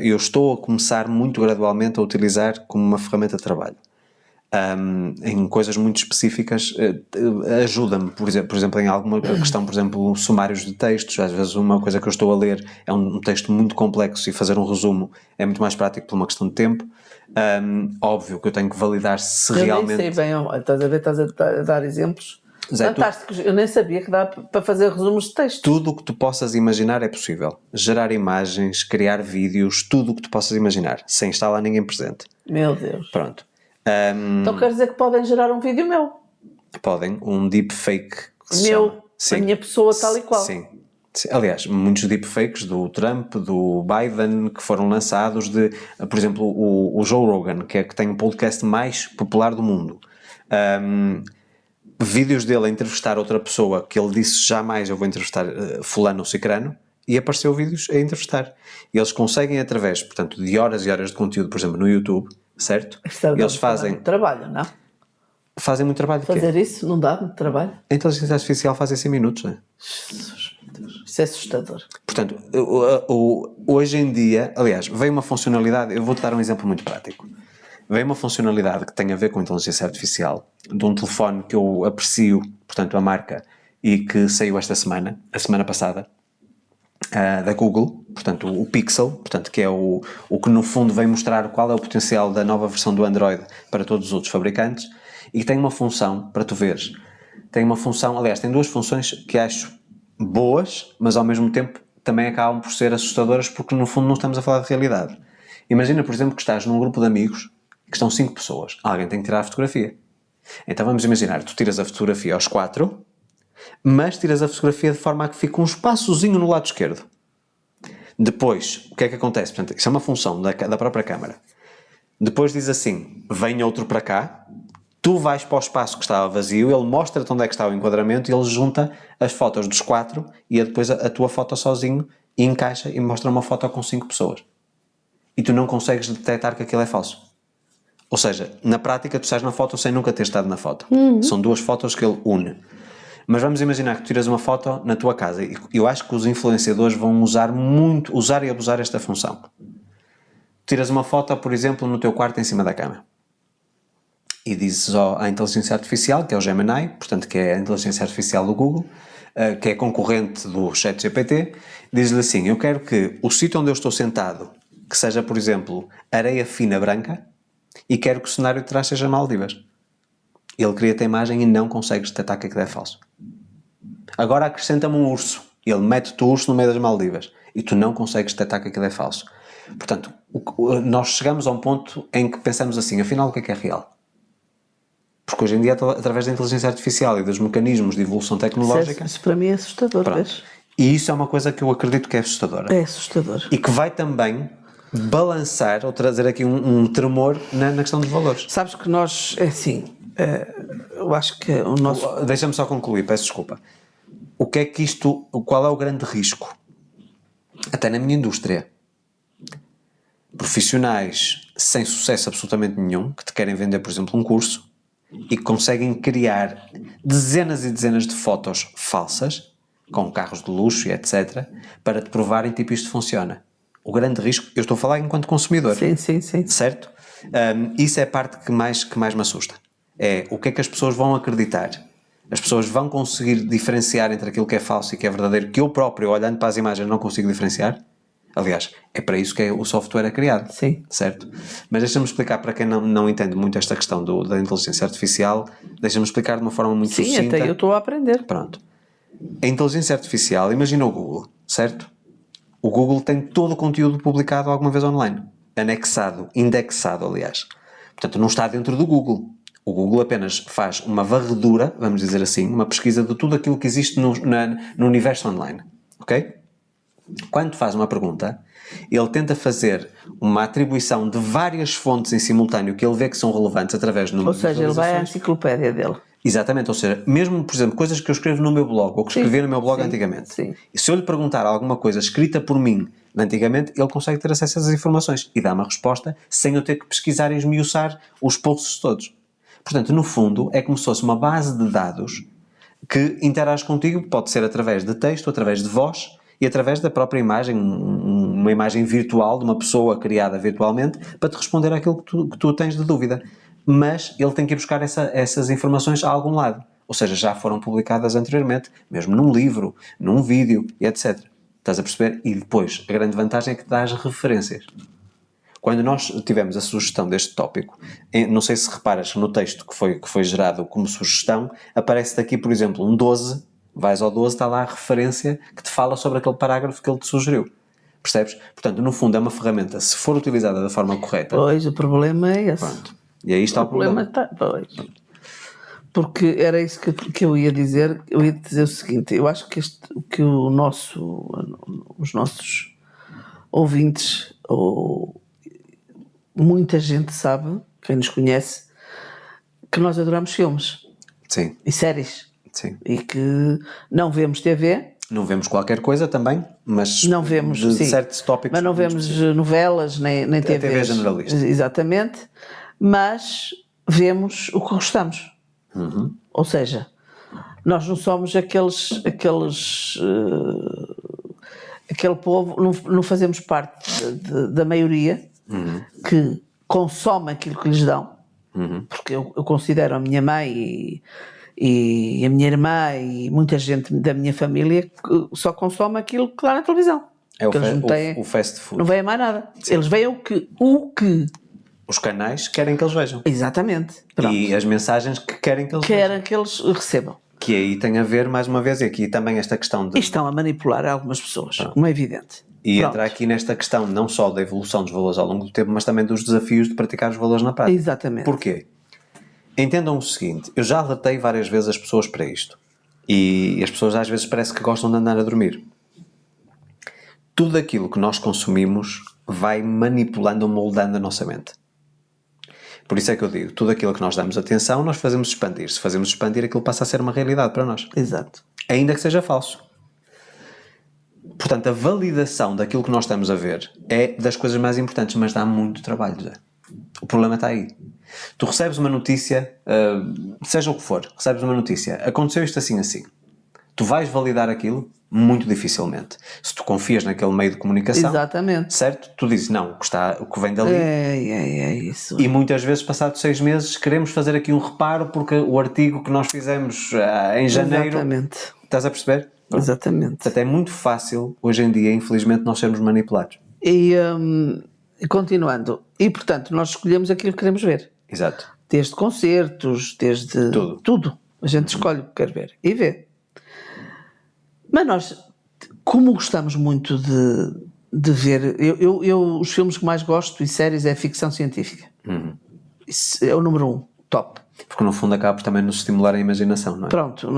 eu estou a começar muito gradualmente a utilizar como uma ferramenta de trabalho. Em coisas muito específicas, ajuda-me, por exemplo, em alguma questão, por exemplo, sumários de textos. Às vezes uma coisa que eu estou a ler é um texto muito complexo e fazer um resumo é muito mais prático por uma questão de tempo. Óbvio que eu tenho que validar se Eu realmente... nem sei bem, estás a ver, estás a dar exemplos Zé, fantásticos. Eu nem sabia que dá para fazer resumos de texto. Tudo o que tu possas imaginar é possível. Gerar imagens, criar vídeos, tudo o que tu possas imaginar, sem estar lá ninguém presente. Meu Deus. Pronto. Então quer dizer que podem gerar um vídeo meu. Podem, um deepfake que se Meu, chama. Sim. a minha pessoa tal e qual. Sim. Aliás, muitos deepfakes do Trump, do Biden, que foram lançados por exemplo, o Joe Rogan, que tem o podcast mais popular do mundo. Vídeos dele a entrevistar outra pessoa que ele disse jamais eu vou entrevistar fulano ou cicrano, e apareceu vídeos a entrevistar. E eles conseguem, através, portanto, de horas e horas de conteúdo, por exemplo, no YouTube, certo? Eles fazem... Muito trabalho, não? Fazem muito trabalho. Fazer isso não dá muito trabalho. A inteligência artificial faz em 100 minutos, não é? Jesus, meu Deus. Isso é assustador. Portanto, hoje em dia, aliás, veio uma funcionalidade, eu vou-te dar um exemplo muito prático. Veio uma funcionalidade que tem a ver com inteligência artificial, de um telefone que eu aprecio, portanto, a marca, e que saiu esta semana, a semana passada, da Google, portanto, o Pixel, portanto, que é o que no fundo vem mostrar qual é o potencial da nova versão do Android para todos os outros fabricantes, e tem uma função, para tu veres, tem uma função, aliás, tem duas funções que acho boas, mas ao mesmo tempo também acabam por ser assustadoras, porque no fundo não estamos a falar de realidade. Imagina, por exemplo, que estás num grupo de amigos que estão 5 pessoas, alguém tem que tirar a fotografia. Então vamos imaginar, tu tiras a fotografia aos 4, mas tiras a fotografia de forma a que fique um espaçozinho no lado esquerdo. Depois, o que é que acontece? Portanto, isso é uma função da própria câmara. Depois diz assim, vem outro para cá, tu vais para o espaço que estava vazio, ele mostra-te onde é que está o enquadramento e ele junta as fotos dos 4 e depois a tua foto sozinho e encaixa e mostra uma foto com 5 pessoas. E tu não consegues detectar que aquilo é falso. Ou seja, na prática tu estás na foto sem nunca ter estado na foto. São duas fotos que ele une. Mas vamos imaginar que tu tiras uma foto na tua casa e eu acho que os influenciadores vão usar e abusar esta função. Tiras uma foto, por exemplo, no teu quarto em cima da cama. E dizes à inteligência artificial, que é o Gemini, portanto que é a inteligência artificial do Google, que é concorrente do ChatGPT, dizes-lhe assim, eu quero que o sítio onde eu estou sentado, que seja, por exemplo, areia fina branca, e quero que o cenário de trás seja Maldivas. Ele cria-te a imagem e não consegues detectar que aquilo é falso. Agora acrescenta-me um urso. Ele mete-te o urso no meio das Maldivas. E tu não consegues detectar que aquilo é falso. Portanto, nós chegamos a um ponto em que pensamos assim, afinal o que é real? Porque hoje em dia, através da inteligência artificial e dos mecanismos de evolução tecnológica... Isso para mim é assustador, vês? E isso é uma coisa que eu acredito que é assustadora. É assustador. E que vai também balançar ou trazer aqui um tremor na questão dos valores. Sabes que nós, é assim, eu acho que o nosso... Deixa-me só concluir, peço desculpa. Qual é o grande risco? Até na minha indústria. Profissionais sem sucesso absolutamente nenhum, que te querem vender, por exemplo, um curso, e que conseguem criar dezenas e dezenas de fotos falsas, com carros de luxo e etc., para te provarem tipo isto funciona. O grande risco, eu estou a falar enquanto consumidor. Sim. Certo? Isso é a parte que mais me assusta. É o que é que as pessoas vão acreditar. As pessoas vão conseguir diferenciar entre aquilo que é falso e que é verdadeiro, que eu próprio, olhando para as imagens, não consigo diferenciar. Aliás, é para isso que o software é criado. Sim. Certo? Mas deixa-me explicar para quem não entende muito esta questão da inteligência artificial, deixa-me explicar de uma forma muito sucinta. Sim, até eu estou a aprender. Pronto. A inteligência artificial, imagina o Google, certo? O Google tem todo o conteúdo publicado alguma vez online. Anexado, indexado, aliás. Portanto, não está dentro do Google. O Google apenas faz uma varredura, vamos dizer assim, uma pesquisa de tudo aquilo que existe no universo online. Ok? Quando faz uma pergunta, ele tenta fazer uma atribuição de várias fontes em simultâneo que ele vê que são relevantes através de Ou seja, ele vai à visualizações. enciclopédia dele. Exatamente, ou seja, mesmo, por exemplo, coisas que eu escrevo no meu blog, ou que escrevi no meu blog antigamente. Sim. E se eu lhe perguntar alguma coisa escrita por mim antigamente, ele consegue ter acesso a essas informações e dá-me a resposta sem eu ter que pesquisar e esmiuçar os posts todos. Portanto, no fundo, é como se fosse uma base de dados que interage contigo, pode ser através de texto, através de voz e através da própria imagem, uma imagem virtual de uma pessoa criada virtualmente para te responder àquilo que tu tens de dúvida. Mas ele tem que ir buscar essas informações a algum lado. Ou seja, já foram publicadas anteriormente, mesmo num livro, num vídeo e etc. Estás a perceber? E depois, a grande vantagem é que dá as referências. Quando nós tivemos a sugestão deste tópico, não sei se reparas no texto que foi gerado como sugestão, aparece aqui, por exemplo, um 12, vais ao 12, está lá a referência que te fala sobre aquele parágrafo que ele te sugeriu. Percebes? Portanto, no fundo é uma ferramenta, se for utilizada da forma correta... Pois, o problema é esse. Pronto. E aí está o problema. Pois. Porque era isso que eu ia dizer. Eu ia dizer o seguinte: eu acho que os nossos ouvintes, ou muita gente sabe, quem nos conhece, que nós adoramos filmes. Sim. E séries. Sim. E que não vemos TV. Não vemos qualquer coisa também, mas não vemos, de sim, certos tópicos. Mas não vemos novelas, nem TVs. TV generalista. Exatamente. Mas vemos o que gostamos. Uhum. Ou seja, nós não somos aquele povo, não fazemos parte da maioria que consome aquilo que lhes dão. Porque eu considero a minha mãe e a minha irmã e muita gente da minha família que só consome aquilo que dá na televisão. É o fast food. Não veem mais nada. Sim. Eles veem o que os canais querem que eles vejam. Exatamente. Pronto. E as mensagens que querem que eles vejam. Que eles recebam. Que aí tem a ver, mais uma vez, e aqui também esta questão de... E estão a manipular algumas pessoas, como é evidente. E entra aqui nesta questão não só da evolução dos valores ao longo do tempo, mas também dos desafios de praticar os valores na prática. Exatamente. Porquê? Entendam o seguinte, eu já alertei várias vezes as pessoas para isto. E as pessoas às vezes parece que gostam de andar a dormir. Tudo aquilo que nós consumimos vai manipulando ou moldando a nossa mente. Por isso é que eu digo, tudo aquilo que nós damos atenção, nós fazemos expandir. Se fazemos expandir, aquilo passa a ser uma realidade para nós. Exato. Ainda que seja falso. Portanto, a validação daquilo que nós estamos a ver é das coisas mais importantes, mas dá muito trabalho, José. O problema está aí. Tu recebes uma notícia, seja o que for, recebes uma notícia, aconteceu isto assim, assim. Tu vais validar aquilo? Muito dificilmente. Se tu confias naquele meio de comunicação, exatamente, certo? Tu dizes, não, o que vem dali. É isso. E muitas vezes, passados 6 meses, queremos fazer aqui um reparo porque o artigo que nós fizemos em janeiro... Exatamente. Estás a perceber? Exatamente. Portanto, é muito fácil, hoje em dia, infelizmente, nós sermos manipulados. E continuando, e portanto, nós escolhemos aquilo que queremos ver. Exato. Desde concertos, desde tudo. A gente escolhe o que quer ver e vê. Mas nós, como gostamos muito de ver, os filmes que mais gosto e séries é ficção científica. Isso é o número 1, top. Porque no fundo acaba por também nos estimular a imaginação, não é? Pronto,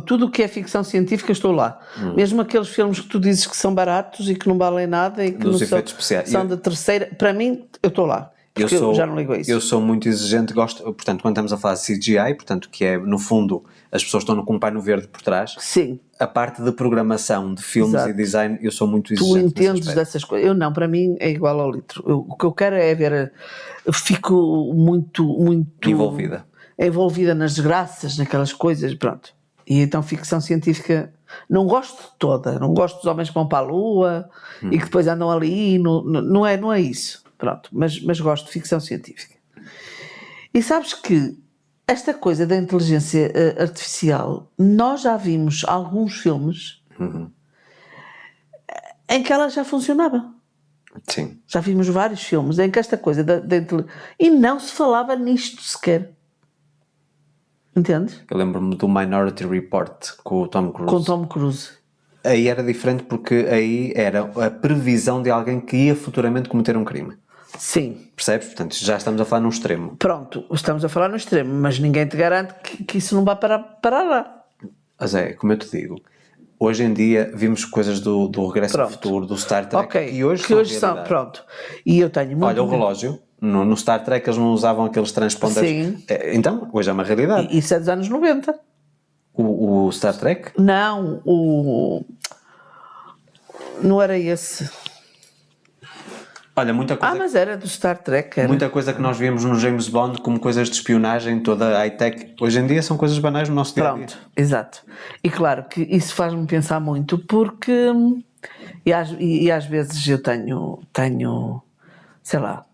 tudo o que é ficção científica estou lá. Mesmo aqueles filmes que tu dizes que são baratos e que não valem nada e que não são de terceira, para mim eu estou lá. Porque eu já não ligo a isso. Eu sou muito exigente, portanto, quando estamos a falar de CGI, portanto, que é, no fundo, as pessoas estão com um pano verde por trás. Sim. A parte de programação, de filmes e design, eu sou muito exigente. Tu entendes dessas coisas. Eu não, para mim é igual ao litro. O que eu quero é ver, eu fico muito envolvida nas desgraças, naquelas coisas, pronto. E então ficção científica, não gosto de toda, não gosto dos homens que vão para a lua e que depois andam ali, não é isso. Pronto, mas gosto de ficção científica. E sabes que esta coisa da inteligência artificial, nós já vimos alguns filmes em que ela já funcionava. Sim. Já vimos vários filmes em que esta coisa da inteligência... E não se falava nisto sequer. Entendes? Eu lembro-me do Minority Report com o Tom Cruise. Com o Tom Cruise. Aí era diferente porque aí era a previsão de alguém que ia futuramente cometer um crime. Sim. Percebes? Portanto, já estamos a falar num extremo. Pronto, estamos a falar no extremo, mas ninguém te garante que isso não vai parar lá. Mas como eu te digo, hoje em dia vimos coisas do Regresso ao Futuro, do Star Trek, Ok, e hoje que hoje são, pronto. E eu tenho muito... Olha, o relógio, No Star Trek eles não usavam aqueles transponders. Sim. Então, hoje é uma realidade. Isso é dos anos 90. O Star Trek? Não, não era esse. Olha, muita coisa, Mas era do Star Trek. Era. muita coisa que nós víamos no James Bond como coisas de espionagem, toda a high-tech, hoje em dia são coisas banais no nosso dia-a-dia. Pronto, exato. E claro que isso faz-me pensar muito porque às vezes eu tenho, sei lá,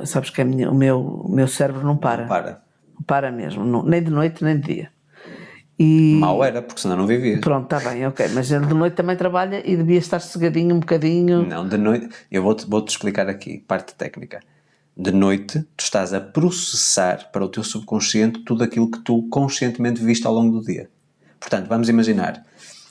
sabes que o meu cérebro não para. Não para mesmo, nem de noite nem de dia. E Mal era, porque senão não vivias. pronto, está bem, ok. Mas ele de noite também trabalha e devia estar sossegadinho um bocadinho. Não, de noite, eu vou-te explicar aqui, parte técnica. De noite, tu estás a processar para o teu subconsciente tudo aquilo que tu conscientemente viste ao longo do dia. Portanto, vamos imaginar,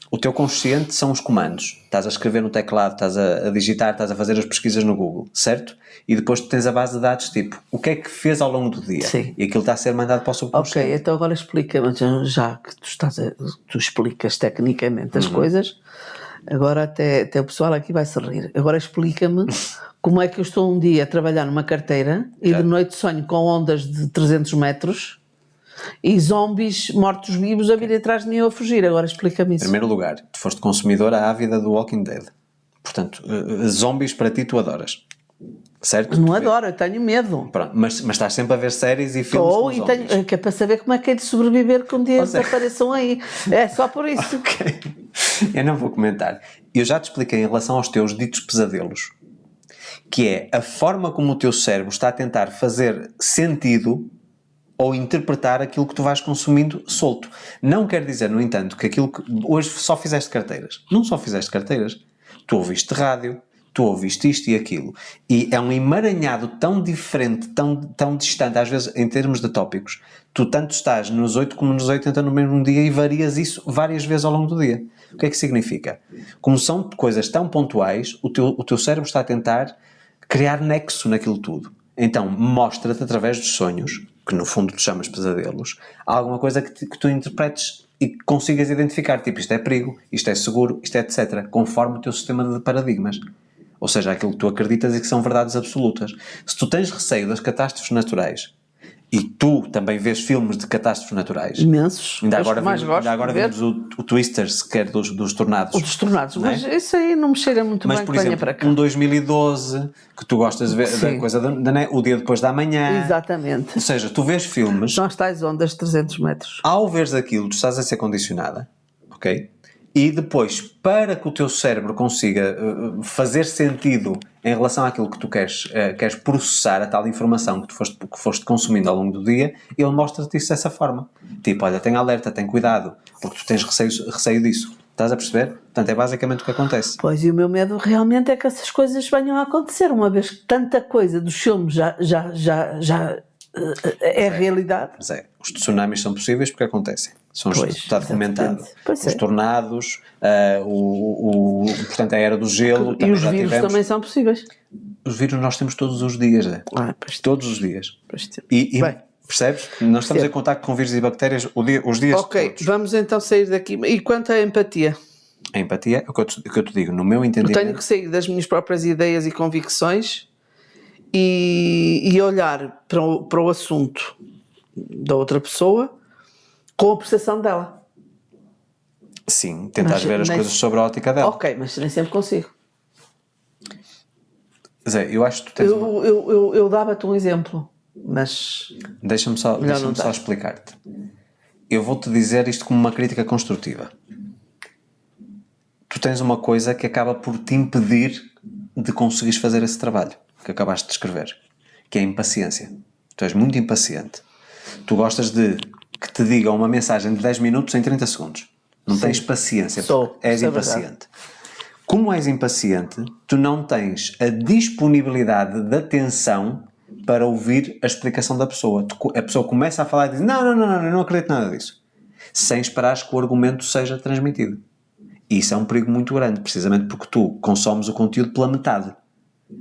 o teu consciente são os comandos. Estás a escrever no teclado, estás a digitar, estás a fazer as pesquisas no Google, certo? E depois tu tens a base de dados tipo, o que é que fez ao longo do dia? Sim. E aquilo está a ser mandado para o subconsciente. Ok, então agora explica-me, já que tu explicas tecnicamente as coisas, agora até o pessoal aqui vai se rir. Agora explica-me como é que eu estou um dia a trabalhar numa carteira e de noite sonho com ondas de 300 metros e zombies mortos-vivos a vir atrás de mim ou a fugir. Agora explica-me Em isso. primeiro lugar, tu foste consumidora ávida do Walking Dead. Portanto, zombies para ti tu adoras. Certo? Não adoro, eu tenho medo. Pronto, mas estás sempre a ver séries e filmes com E zombies. tenho, que é para saber como é que é de sobreviver que um dia eles apareçam aí. É só por isso. Ok. Eu não vou comentar. Eu já te expliquei em relação aos teus ditos pesadelos, que é a forma como o teu cérebro está a tentar fazer sentido ou interpretar aquilo que tu vais consumindo solto. Não quer dizer, no entanto, que aquilo que... Hoje só fizeste carteiras. Não só fizeste carteiras. Tu ouviste rádio, tu ouviste isto e aquilo. E é um emaranhado tão diferente, tão distante, às vezes, em termos de tópicos. Tu tanto estás nos 8 como nos 80 no mesmo dia e varias isso várias vezes ao longo do dia. O que é que significa? Como são coisas tão pontuais, o teu cérebro está a tentar criar nexo naquilo tudo. Então, mostra-te através dos sonhos, que no fundo tu chamas pesadelos, alguma coisa que tu interpretes e que consigas identificar, tipo, isto é perigo, isto é seguro, isto é etc., conforme o teu sistema de paradigmas. Ou seja, aquilo que tu acreditas e que são verdades absolutas. Se tu tens receio das catástrofes naturais e tu também vês filmes de catástrofes naturais, Imensos. ainda Os que agora mais gosto vimos de ver. o Twisters, que é dos tornados. Os dos tornados, não é? mas isso aí não me cheira muito Mas, bem por que venha exemplo, para cá. um 2012, que tu gostas de ver, da Sim. coisa o dia depois da manhã. Exatamente. Ou seja, tu vês filmes, São as tais ondas de 300 metros. ao veres aquilo, tu estás a ser condicionada, ok? E depois, para que o teu cérebro consiga fazer sentido em relação àquilo que tu queres processar, a tal informação que foste consumindo ao longo do dia, ele mostra-te isso dessa forma. Tipo, olha, tem alerta, tem cuidado, porque tu tens receio disso. Estás a perceber? Portanto, é basicamente o que acontece. Pois, e o meu medo realmente é que essas coisas venham a acontecer, uma vez que tanta coisa dos filmes já é realidade. Mas os tsunamis são possíveis porque acontecem. Está documentado. Os tornados, portanto, a era do gelo. E os vírus também são possíveis. Os vírus nós temos todos os dias. Todos os dias. E percebes? Nós estamos em contacto com vírus e bactérias os dias todos. Vamos então sair daqui. E quanto à empatia? A empatia é o que eu te digo, no meu entendimento. Eu tenho que sair das minhas próprias ideias e convicções e olhar para o assunto da outra pessoa com a percepção dela. Sim, tentar ver as coisas sobre a ótica dela. Ok, mas nem sempre consigo. Zé, eu acho que tu tens... Eu dava-te um exemplo, mas... Deixa-me só explicar-te. Eu vou-te dizer isto como uma crítica construtiva. Tu tens uma coisa que acaba por te impedir de conseguires fazer esse trabalho que acabaste de descrever, que é a impaciência. Tu és muito impaciente. Tu gostas de que te digam uma mensagem de 10 minutos em 30 segundos. Não tens paciência. És impaciente. Como és impaciente, tu não tens a disponibilidade de atenção para ouvir a explicação da pessoa. A pessoa começa a falar e diz: não, eu não acredito nada disso. Sem esperares que o argumento seja transmitido. E isso é um perigo muito grande, precisamente porque tu consomes o conteúdo pela metade.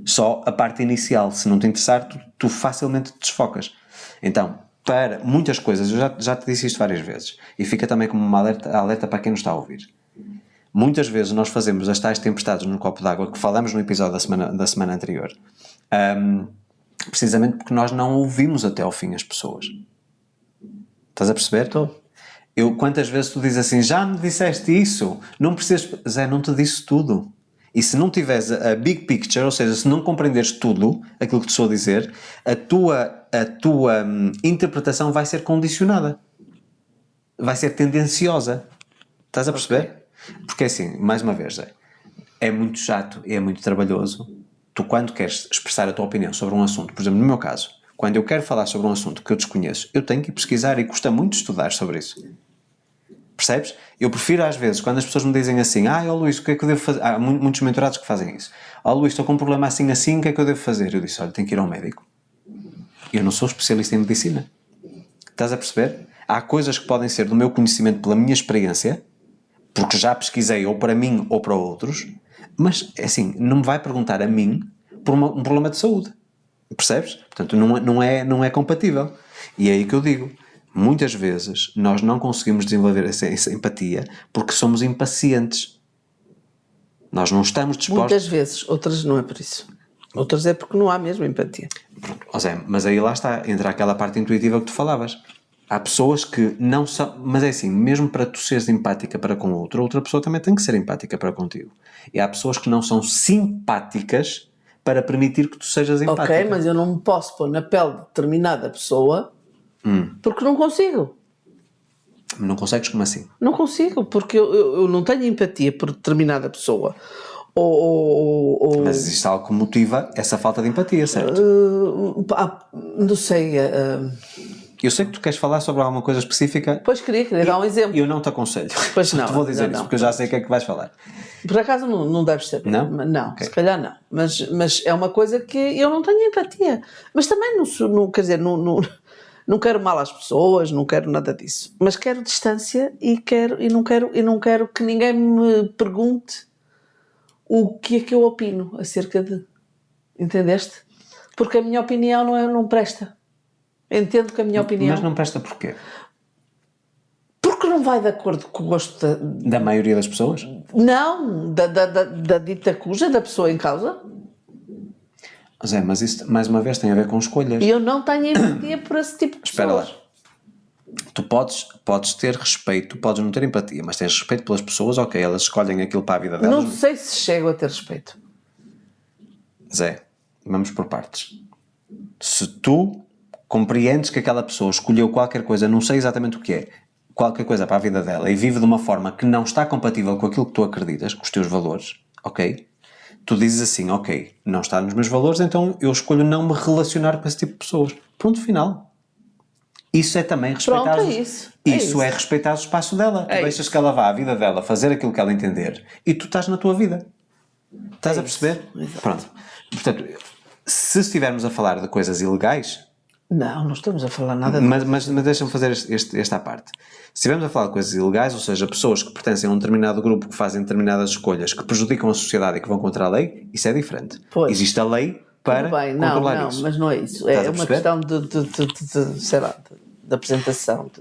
Só a parte inicial. Se não te interessar, tu facilmente te desfocas. Então, para muitas coisas, eu já te disse isto várias vezes, e fica também como uma alerta para quem nos está a ouvir. Muitas vezes nós fazemos as tais tempestades no copo d'água, que falamos no episódio da semana anterior, Precisamente porque nós não ouvimos até ao fim as pessoas. Estás a perceber? Estou. Quantas vezes tu dizes assim, já me disseste isso, não precisas... Zé, não te disse tudo. E se não tiveres a big picture, ou seja, se não compreenderes tudo, aquilo que te estou a dizer, a tua interpretação vai ser condicionada. Vai ser tendenciosa. Estás a perceber? Porque assim, mais uma vez, Zé, é muito chato e é muito trabalhoso. Tu, quando queres expressar a tua opinião sobre um assunto, por exemplo, no meu caso, quando eu quero falar sobre um assunto que eu desconheço, eu tenho que ir pesquisar e custa muito estudar sobre isso. Percebes? Eu prefiro às vezes, quando as pessoas me dizem assim, Luís, o que é que eu devo fazer? Há muitos mentorados que fazem isso. Luís, estou com um problema assim, o que é que eu devo fazer? Eu disse, olha, tenho que ir ao médico. Eu não sou especialista em medicina. Estás a perceber? Há coisas que podem ser do meu conhecimento, pela minha experiência, porque já pesquisei ou para mim ou para outros, mas, assim, não me vai perguntar a mim por um problema de saúde. Percebes? Portanto, não é compatível. E é aí que eu digo, muitas vezes nós não conseguimos desenvolver essa empatia porque somos impacientes. Nós não estamos dispostos... Muitas vezes, outras não é por isso. Outras é porque não há mesmo empatia. Pronto, Zé, mas aí lá está, entra aquela parte intuitiva que tu falavas. Há pessoas que não são... Mas é assim, mesmo para tu seres empática para com outra pessoa também tem que ser empática para contigo. E há pessoas que não são simpáticas para permitir que tu sejas empática. Ok, mas eu não me posso pôr na pele de determinada pessoa porque não consigo. Não consegues como assim? Não consigo, porque eu não tenho empatia por determinada pessoa. Mas existe algo que motiva essa falta de empatia, certo? Não sei. Eu sei que tu queres falar sobre alguma coisa específica. Pois queria dar um exemplo. E eu não te aconselho. Pois não. Te vou dizer não, isso, porque eu já sei o que é que vais falar. Por acaso não deves saber. Não? Não, Okay. Se calhar não. Mas é uma coisa que eu não tenho empatia. Mas também quer dizer, não quero mal às pessoas, não quero nada disso. Mas quero distância e não quero que ninguém me pergunte o que é que eu opino acerca de... Entendeste? Porque a minha opinião não presta. Entendo que a minha opinião... Mas não presta porquê? Porque não vai de acordo com o gosto da maioria das pessoas? Não, da dita cuja, da pessoa em causa. Zé, mas isso, mais uma vez, tem a ver com escolhas. E eu não tenho empatia por esse tipo de Espera pessoas. lá. Tu podes ter respeito, podes não ter empatia, mas tens respeito pelas pessoas, ok, elas escolhem aquilo para a vida delas. Não sei se chego a ter respeito. Zé, vamos por partes. Se tu compreendes que aquela pessoa escolheu qualquer coisa, não sei exatamente o que é, qualquer coisa para a vida dela e vive de uma forma que não está compatível com aquilo que tu acreditas, com os teus valores, ok? Tu dizes assim, ok, não está nos meus valores, então eu escolho não me relacionar com esse tipo de pessoas. Ponto final. Isso é também respeitar... Pronto, é isso. Isso é respeitar o espaço dela. Tu deixas que ela vá à vida dela, fazer aquilo que ela entender, e tu estás na tua vida. Estás a perceber? Pronto. Portanto, se estivermos a falar de coisas ilegais... Não estamos a falar nada de... Mas deixa-me fazer esta parte. Se estivermos a falar de coisas ilegais, ou seja, pessoas que pertencem a um determinado grupo que fazem determinadas escolhas que prejudicam a sociedade e que vão contra a lei, isso é diferente. Pois. Existe a lei para controlar isso. Mas não é isso. Estás É a uma perceber? questão sei lá, de apresentação.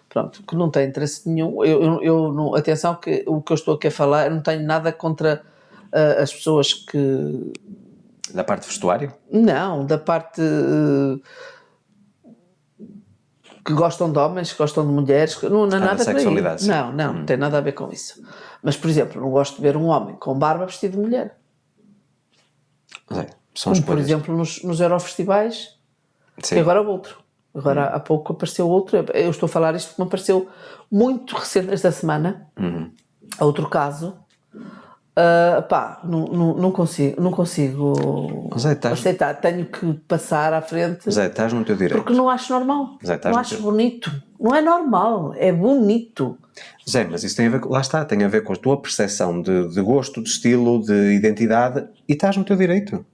Pronto, que não tem interesse nenhum. Eu não, atenção, que o que eu estou aqui a falar, eu não tenho nada contra as pessoas que... Da parte do vestuário? Não, da parte que gostam de homens, que gostam de mulheres, não é nada da sexualidade. por aí. Não tem nada a ver com isso. Mas, por exemplo, não gosto de ver um homem com barba vestido de mulher. São Como, por escolhas. exemplo, nos Eurofestivais, Sim. que agora outro. Agora há pouco apareceu outro. Eu estou a falar isto porque me apareceu muito recente esta semana. Outro caso. Não consigo Zé, aceitar. Tenho que passar à frente. Zé, estás no teu direito. Porque não acho normal. Zé, não acho bonito. Não é normal. É bonito. Zé, mas isso tem a ver, lá está, tem a ver com a tua percepção de gosto, de estilo, de identidade, e estás no teu direito.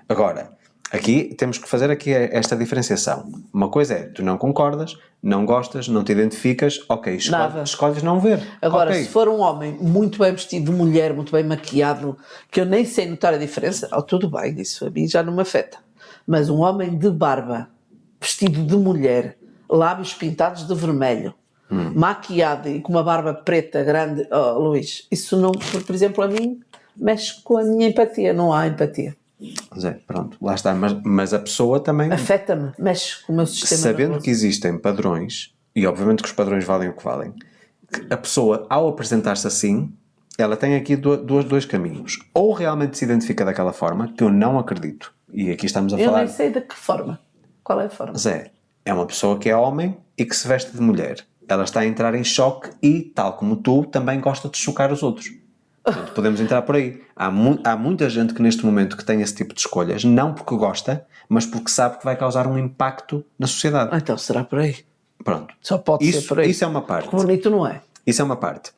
Agora, aqui temos que fazer esta diferenciação. Uma coisa é, tu não concordas, não gostas, não te identificas, ok, escolhes não ver. Agora, okay. Se for um homem muito bem vestido de mulher, muito bem maquiado, que eu nem sei notar a diferença, tudo bem, isso a mim já não me afeta. Mas um homem de barba, vestido de mulher, lábios pintados de vermelho, maquiado e com uma barba preta grande, Luís, isso não, por exemplo, a mim mexe com a minha empatia, não há empatia. Zé, pronto, lá está. Mas a pessoa também, Afeta-me, mexe com o meu sistema sabendo nervoso. que existem padrões, e obviamente que os padrões valem o que valem, que a pessoa, ao apresentar-se assim, ela tem aqui dois caminhos. Ou realmente se identifica daquela forma, que eu não acredito, e aqui estamos a Eu falar... nem sei de que forma. Qual é a forma? Zé, é uma pessoa que é homem e que se veste de mulher. Ela está a entrar em choque e, tal como tu, também gosta de chocar os outros. Portanto, podemos entrar por aí. Há muita gente que neste momento que tem esse tipo de escolhas, não porque gosta, mas porque sabe que vai causar um impacto na sociedade. Então será por aí. Pronto. Só pode ser por aí. Isso é uma parte. Porque bonito não é. Isso é uma parte.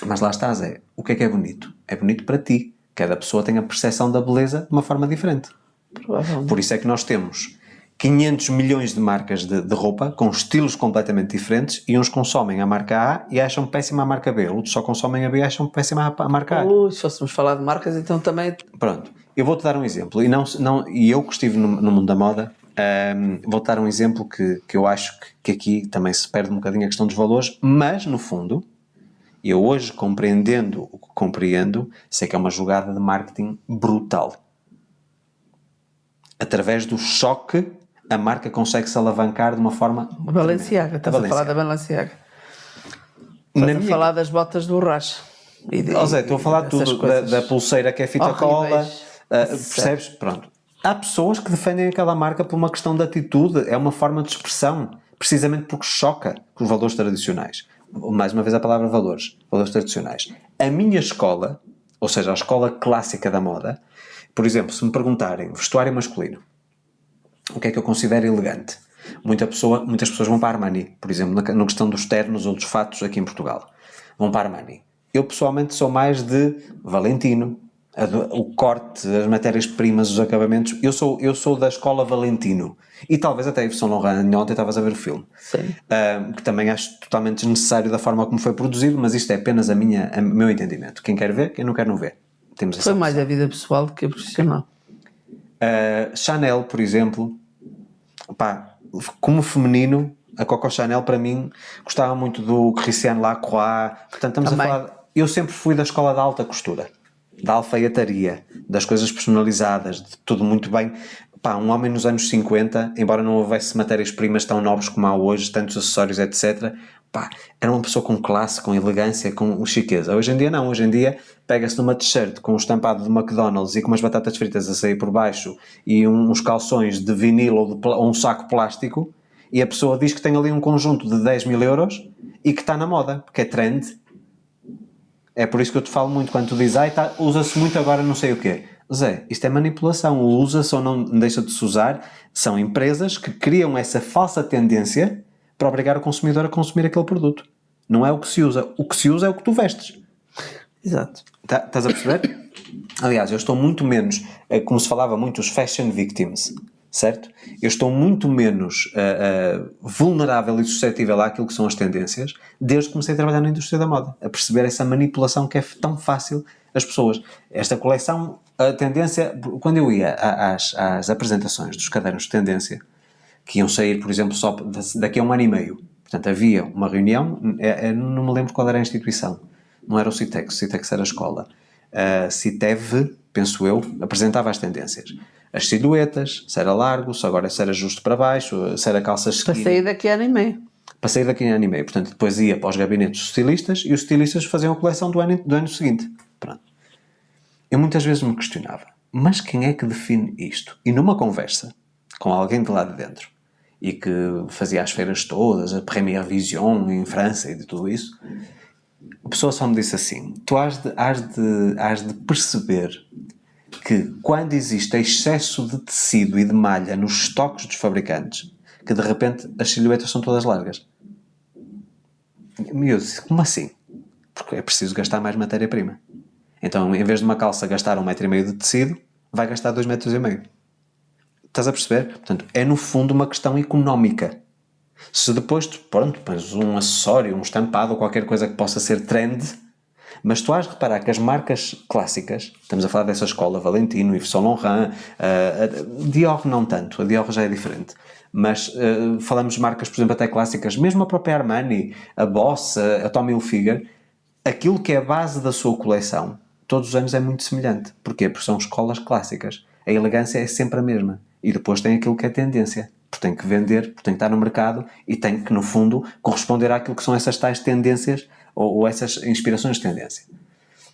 Mas lá está, Zé. O que é bonito? É bonito para ti. Cada pessoa tem a percepção da beleza de uma forma diferente. Provavelmente. Por isso é que nós temos 500 milhões de marcas de roupa com estilos completamente diferentes e uns consomem a marca A e acham péssima a marca B. Outros só consomem a B e acham péssima a marca A. Se fôssemos falar de marcas, então também... Pronto. Eu vou-te dar um exemplo. E eu que estive no mundo da moda, vou-te dar um exemplo que eu acho que aqui também se perde um bocadinho a questão dos valores, mas no fundo, eu hoje compreendendo o que compreendo, sei que é uma jogada de marketing brutal. Através do choque, a marca consegue-se alavancar de uma forma... Balenciaga, estás a falar da Balenciaga. Estás a falar das botas de borracha. Zé, estou a falar de tudo, da pulseira que é fita cola, percebes? Pronto. Há pessoas que defendem aquela marca por uma questão de atitude, é uma forma de expressão, precisamente porque choca com os valores tradicionais. Mais uma vez a palavra valores tradicionais. A minha escola, ou seja, a escola clássica da moda, por exemplo, se me perguntarem vestuário masculino, o que é que eu considero elegante? Muitas pessoas vão para a Armani, por exemplo, na questão dos ternos ou dos fatos aqui em Portugal. Vão para a Armani. Eu pessoalmente sou mais de Valentino, o corte, as matérias-primas, os acabamentos. Eu sou da escola Valentino. E talvez até Yves Saint Laurent, ontem estavas a ver o filme. Sim. Que também acho totalmente desnecessário da forma como foi produzido, mas isto é apenas o meu entendimento. Quem quer ver, quem não quer não vê. Temos Foi mais a vida pessoal do que a profissional. Chanel, por exemplo, pá, como feminino, a Coco Chanel para mim gostava muito do Christian Lacroix. Portanto, estamos também. a falar... Eu sempre fui da escola da alta costura, da alfaiataria, das coisas personalizadas, de tudo muito bem. Pá, um homem nos anos 50, embora não houvesse matérias-primas tão nobres como há hoje, tantos acessórios, etc., pá, era uma pessoa com classe, com elegância, com chiqueza. Hoje em dia não, hoje em dia pega-se numa t-shirt com um estampado de McDonald's e com umas batatas fritas a sair por baixo e uns calções de vinil ou um saco plástico e a pessoa diz que tem ali um conjunto de 10 mil euros e que está na moda, porque é trend. É por isso que eu te falo muito quando tu dizes, usa-se muito agora não sei o quê. Zé, isto é manipulação, usa-se ou não deixa de se usar, são empresas que criam essa falsa tendência para obrigar o consumidor a consumir aquele produto. Não é o que se usa é o que tu vestes. Exato. Estás a perceber? Aliás, eu estou muito menos, como se falava muito, os fashion victims, certo? Eu estou muito menos vulnerável e suscetível àquilo que são as tendências desde que comecei a trabalhar na indústria da moda, a perceber essa manipulação que é tão fácil as pessoas. Esta coleção, a tendência, quando eu ia às apresentações dos cadernos de tendência, que iam sair, por exemplo, só daqui a 1 ano e meio. Portanto, havia uma reunião, não me lembro qual era a instituição. Não era o Citex era a escola. A Citev, penso eu, apresentava as tendências. As silhuetas, se era largo, se era justo para baixo, se era calças skinny. Para sair daqui a ano e meio. Para sair daqui a ano e meio. Portanto, depois ia para os gabinetes dos estilistas e os estilistas faziam a coleção do ano seguinte. Pronto. Eu muitas vezes me questionava, mas quem é que define isto? E numa conversa com alguém de lá de dentro e que fazia as feiras todas, a Première Vision em França e de tudo isso, a pessoa só me disse assim, tu has de perceber que quando existe excesso de tecido e de malha nos estoques dos fabricantes, que de repente as silhuetas são todas largas. E eu disse, como assim? Porque é preciso gastar mais matéria-prima. Então, em vez de uma calça gastar 1,5 metro de tecido, vai gastar 2,5 metros. Estás a perceber? Portanto, é no fundo uma questão económica. Se depois, pões um acessório, um estampado ou qualquer coisa que possa ser trend, mas tu has de reparar que as marcas clássicas, estamos a falar dessa escola, Valentino, Yves Saint Laurent, Dior não tanto, a Dior já é diferente, mas falamos de marcas, por exemplo, até clássicas, mesmo a própria Armani, a Boss, a Tommy Hilfiger, aquilo que é a base da sua coleção, todos os anos é muito semelhante. Porquê? Porque são escolas clássicas. A elegância é sempre a mesma. E depois tem aquilo que é tendência. Porque tem que vender, porque tem que estar no mercado e tem que, no fundo, corresponder àquilo que são essas tais tendências ou essas inspirações de tendência.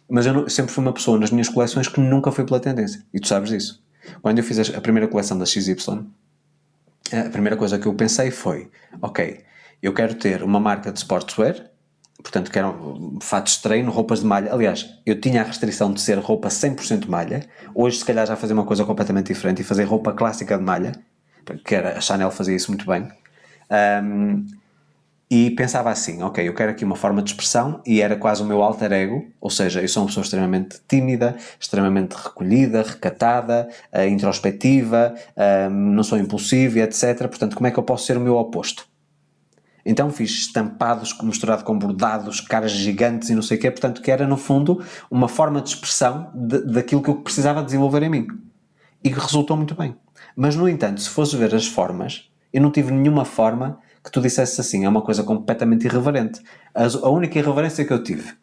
Mas eu sempre fui uma pessoa nas minhas coleções que nunca foi pela tendência. E tu sabes disso. Quando eu fiz a primeira coleção da XY, a primeira coisa que eu pensei foi, ok, eu quero ter uma marca de sportswear, portanto quero fatos de treino, roupas de malha. Aliás, eu tinha a restrição de ser roupa 100% malha. Hoje se calhar já fazer uma coisa completamente diferente e fazer roupa clássica de malha, que era, a Chanel fazia isso muito bem. E pensava assim, ok, eu quero aqui uma forma de expressão, e era quase o meu alter ego, ou seja, eu sou uma pessoa extremamente tímida, extremamente recolhida, recatada, introspectiva, não sou impulsivo, etc. Portanto, como é que eu posso ser o meu oposto? Então fiz estampados misturado com bordados, caras gigantes e não sei o quê, portanto que era no fundo uma forma de expressão daquilo que eu precisava desenvolver em mim. E que resultou muito bem. Mas no entanto, se fosse ver as formas, eu não tive nenhuma forma que tu dissesse assim, é uma coisa completamente irreverente. A única irreverência que eu tive,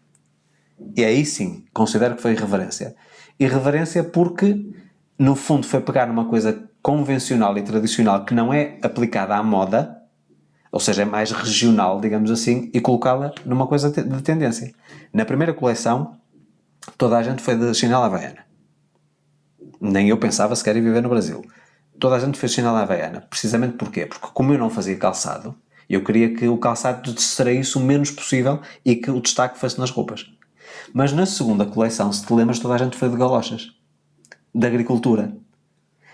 e aí sim, considero que foi irreverência. Irreverência porque, no fundo, foi pegar numa coisa convencional e tradicional que não é aplicada à moda, ou seja, é mais regional, digamos assim, e colocá-la numa coisa de tendência. Na primeira coleção, toda a gente foi de chinela havaiana. Nem eu pensava sequer em viver no Brasil. Toda a gente fez chinela havaiana. Precisamente porquê? Porque como eu não fazia calçado, eu queria que o calçado distraísse o menos possível e que o destaque fosse nas roupas. Mas na segunda coleção, se te lembras, toda a gente foi de galochas. De agricultura.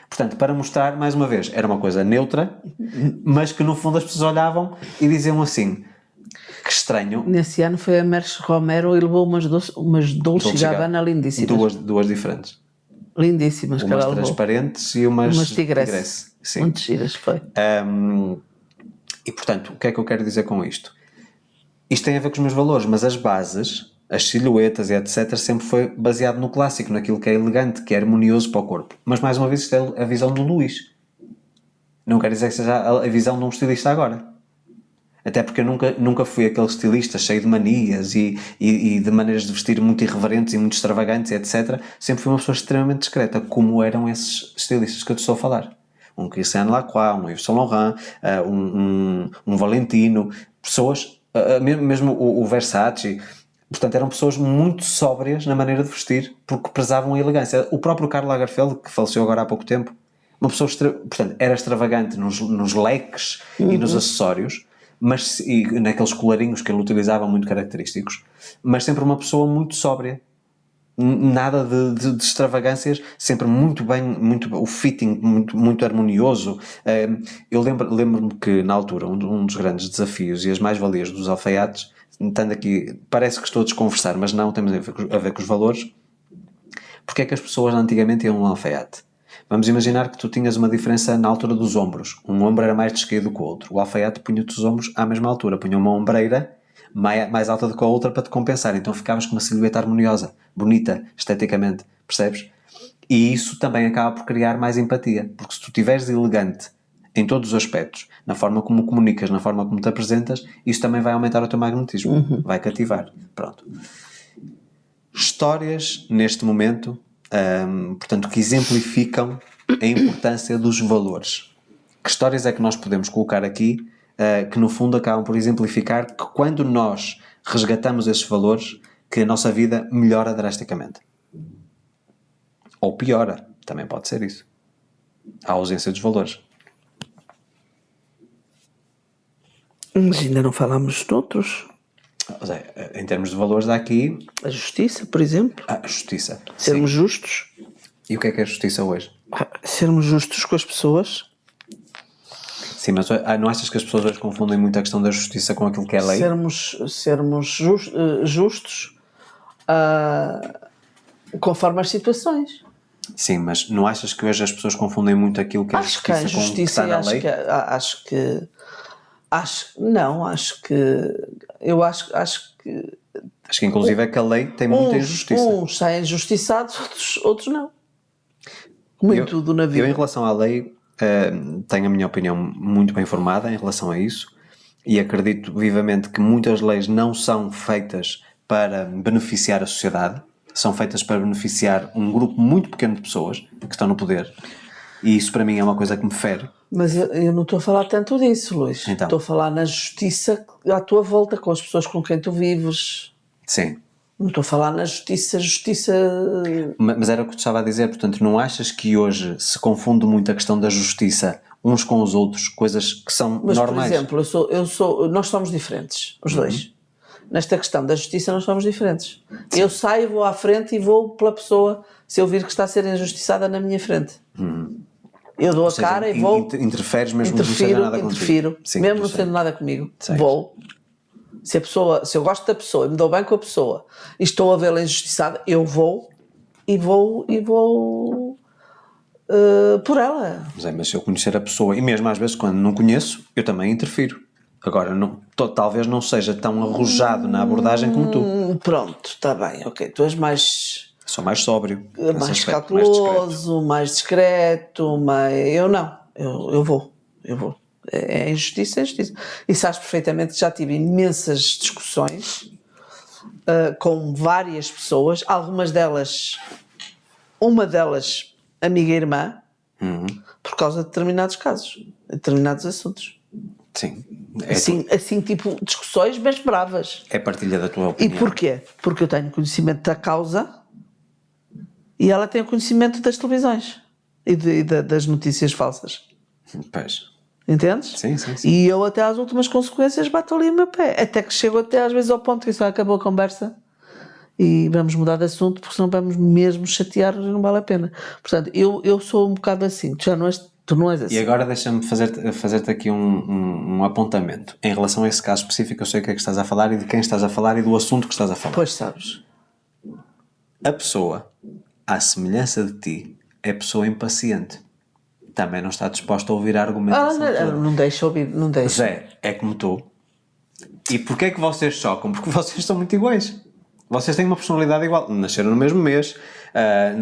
Portanto, para mostrar, mais uma vez, era uma coisa neutra, mas que no fundo as pessoas olhavam e diziam assim, que estranho. Nesse ano foi a Mercedes Romero e levou umas Dolce Gabbana lindíssimas. Duas diferentes. Lindíssimas que umas ela levou. Transparentes e umas tigresse. Sim. Muito giras, foi. E portanto, o que é que eu quero dizer com isto? Isto tem a ver com os meus valores, mas as bases, as silhuetas e etc. sempre foi baseado no clássico, naquilo que é elegante, que é harmonioso para o corpo. Mas mais uma vez isto é a visão do Luís. Não quer dizer que seja a visão de um estilista agora. Até porque eu nunca fui aquele estilista cheio de manias e de maneiras de vestir muito irreverentes e muito extravagantes, etc. Sempre fui uma pessoa extremamente discreta, como eram esses estilistas que eu te estou a falar. Um Christian Lacroix, um Yves Saint Laurent, um Valentino, pessoas, mesmo o Versace. Portanto, eram pessoas muito sóbrias na maneira de vestir, porque prezavam a elegância. O próprio Karl Lagerfeld, que faleceu agora há pouco tempo, uma pessoa, portanto, era extravagante nos leques e nos acessórios, e naqueles colarinhos que ele utilizava muito característicos, mas sempre uma pessoa muito sóbria, nada de extravagâncias, sempre muito bem, o fitting muito harmonioso. Eu lembro-me que na altura um dos grandes desafios e as mais-valias dos alfaiates, estando aqui, parece que estou a desconversar, mas não, temos a ver com os valores. Porque é que as pessoas antigamente iam a um alfaiate? Vamos imaginar que tu tinhas uma diferença na altura dos ombros. Um ombro era mais descaído que o outro. O alfaiate punha-te os ombros à mesma altura. Punha uma ombreira mais alta do que a outra para te compensar. Então ficavas com uma silhueta harmoniosa, bonita, esteticamente. Percebes? E isso também acaba por criar mais empatia. Porque se tu estiveres elegante em todos os aspectos, na forma como comunicas, na forma como te apresentas, isso também vai aumentar o teu magnetismo. Vai cativar. Pronto. Histórias, neste momento... portanto, que exemplificam a importância dos valores. Que histórias é que nós podemos colocar aqui que no fundo acabam por exemplificar que quando nós resgatamos esses valores, que a nossa vida melhora drasticamente? Ou piora, também pode ser isso. A ausência dos valores. Mas ainda não falámos de outros. Em termos de valores dá aqui... A justiça, por exemplo. A justiça. Sermos sim. justos. E o que é a justiça hoje? Sermos justos com as pessoas. Sim, mas não achas que as pessoas hoje confundem muito a questão da justiça com aquilo que é lei? Sermos justos conforme as situações. Sim, mas não achas que hoje as pessoas confundem muito aquilo que é Acho que a justiça com o que está na lei? Acho que Acho que inclusive é que a lei tem muita injustiça. Uns saem injustiçados, outros não. Como em tudo na vida. Eu, em relação à lei, tenho a minha opinião muito bem formada em relação a isso e acredito vivamente que muitas leis não são feitas para beneficiar a sociedade. são feitas para beneficiar um grupo muito pequeno de pessoas que estão no poder. E isso para mim é uma coisa que me fere. Mas eu não estou a falar tanto disso, Luís. Então. Estou a falar na justiça à tua volta, com as pessoas com quem tu vives. Sim. Não estou a falar na justiça... Mas era o que tu estava a dizer, portanto, não achas que hoje se confunde muito a questão da justiça uns com os outros, coisas que são Mas, normais? por exemplo, nós somos diferentes, os dois. Nesta questão da justiça nós somos diferentes. Sim. Eu saio, vou à frente e vou pela pessoa se eu vir que está a ser injustiçada na minha frente. Eu dou a cara e vou... Interferes mesmo que não seja nada contigo. Interfiro, sim, mesmo não sendo nada comigo. Vou. Se eu gosto da pessoa e me dou bem com a pessoa e estou a vê-la injustiçada, eu vou por ela. Mas se eu conhecer a pessoa, e mesmo às vezes quando não conheço, eu também interfiro. Agora, talvez não seja tão arrojado na abordagem como tu. Pronto, está bem, ok. Tu és mais... Sou mais sóbrio. Mais calculoso, mais discreto, eu não. Eu vou. É injustiça, é injustiça. E sabes perfeitamente que já tive imensas discussões com várias pessoas, uma delas amiga e irmã, por causa de determinados casos, determinados assuntos. Sim. Assim, tipo, discussões bem bravas. É partilha da tua opinião. E porquê? Porque eu tenho conhecimento da causa e ela tem o conhecimento das televisões e das notícias falsas. Pois. Entendes? Sim. E eu até às últimas consequências bato ali o meu pé. Até que chego até às vezes ao ponto que isso acabou a conversa e vamos mudar de assunto porque senão vamos mesmo chatear e não vale a pena. Portanto, eu sou um bocado assim. Tu não és assim. E agora deixa-me fazer-te aqui um apontamento. Em relação a esse caso específico, eu sei o que é que estás a falar e de quem estás a falar e do assunto que estás a falar. Pois sabes. A pessoa, à semelhança de ti, é pessoa impaciente. Também não está disposta a ouvir a argumentação toda. Não deixa ouvir, não deixa. Zé, é como tu. E porquê é que vocês chocam? Porque vocês são muito iguais. Vocês têm uma personalidade igual. Nasceram no mesmo mês,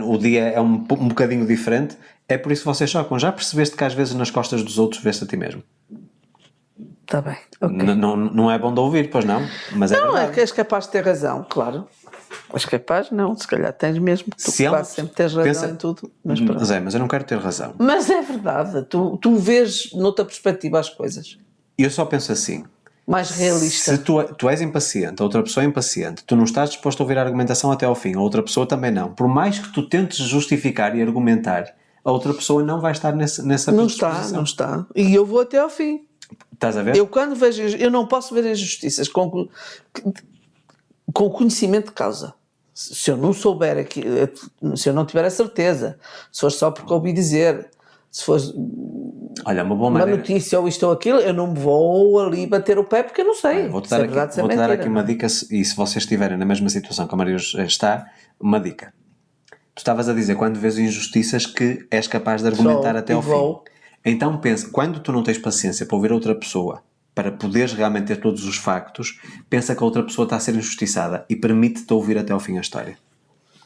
o dia é um bocadinho diferente, é por isso que vocês chocam. Já percebeste que às vezes nas costas dos outros vês-te a ti mesmo? Está bem, ok. Não é bom de ouvir, pois não? Mas é verdade. É que és capaz de ter razão, claro. És capaz, não, se calhar tens mesmo, tu quase sempre tens razão em tudo. Mas pronto. Zé, mas eu não quero ter razão. Mas é verdade, tu vês noutra perspectiva as coisas. Eu só penso assim. Mais realista. Se tu és impaciente, a outra pessoa é impaciente, tu não estás disposto a ouvir a argumentação até ao fim, a outra pessoa também não. Por mais que tu tentes justificar e argumentar, a outra pessoa não vai estar nessa predisposição. Não está. E eu vou até ao fim. Estás a ver? Eu não posso ver injustiças com conhecimento de causa. Se eu não souber aqui, se eu não tiver a certeza, se for só porque ouvi dizer, se for uma notícia ou isto ou aquilo, eu não vou ali bater o pé porque eu não sei. Vou-te dar aqui uma dica, e se vocês estiverem na mesma situação que a Maria está, uma dica. Tu estavas a dizer, quando vês injustiças, que és capaz de argumentar até ao fim. Então pensa, quando tu não tens paciência para ouvir outra pessoa, para poderes realmente ter todos os factos, pensa que a outra pessoa está a ser injustiçada e permite-te ouvir até ao fim a história.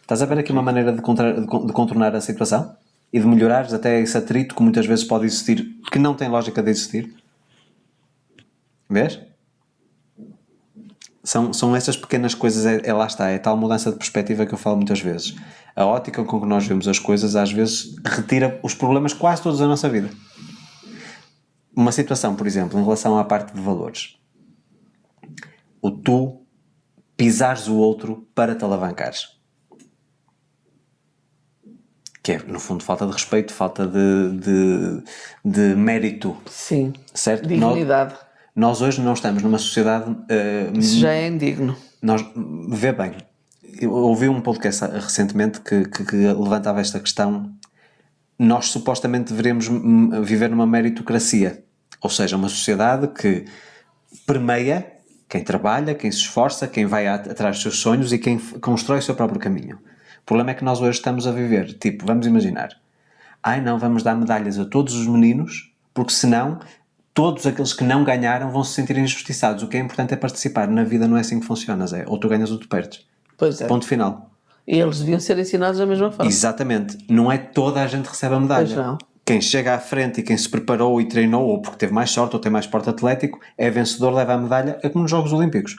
Estás a ver aqui uma maneira de contornar a situação? E de melhorares até esse atrito que muitas vezes pode existir, que não tem lógica de existir? Vês? São essas pequenas coisas, lá está, é tal mudança de perspectiva que eu falo muitas vezes. A ótica com que nós vemos as coisas às vezes retira os problemas quase todos da nossa vida. Uma situação, por exemplo, em relação à parte de valores. O tu pisares o outro para te alavancares. Que é, no fundo, falta de respeito, falta de mérito. Sim, certo? dignidade. Nós hoje não estamos numa sociedade... Isso já é indigno. Vê bem, eu ouvi um podcast recentemente que levantava esta questão. Nós supostamente deveríamos viver numa meritocracia, ou seja, uma sociedade que permeia quem trabalha, quem se esforça, quem vai atrás dos seus sonhos e quem constrói o seu próprio caminho. O problema é que nós hoje estamos a viver, tipo, vamos imaginar, vamos dar medalhas a todos os meninos, porque senão todos aqueles que não ganharam vão se sentir injustiçados. O que é importante é participar. Na vida não é assim que funciona, Zé. Ou tu ganhas ou tu perdes. Pois é. Ponto final. E eles deviam ser ensinados da mesma forma. Exatamente. Não é toda a gente que recebe a medalha. Pois não. Quem chega à frente e quem se preparou e treinou, ou porque teve mais sorte ou tem mais porte atlético, é vencedor, leva a medalha, é como nos Jogos Olímpicos.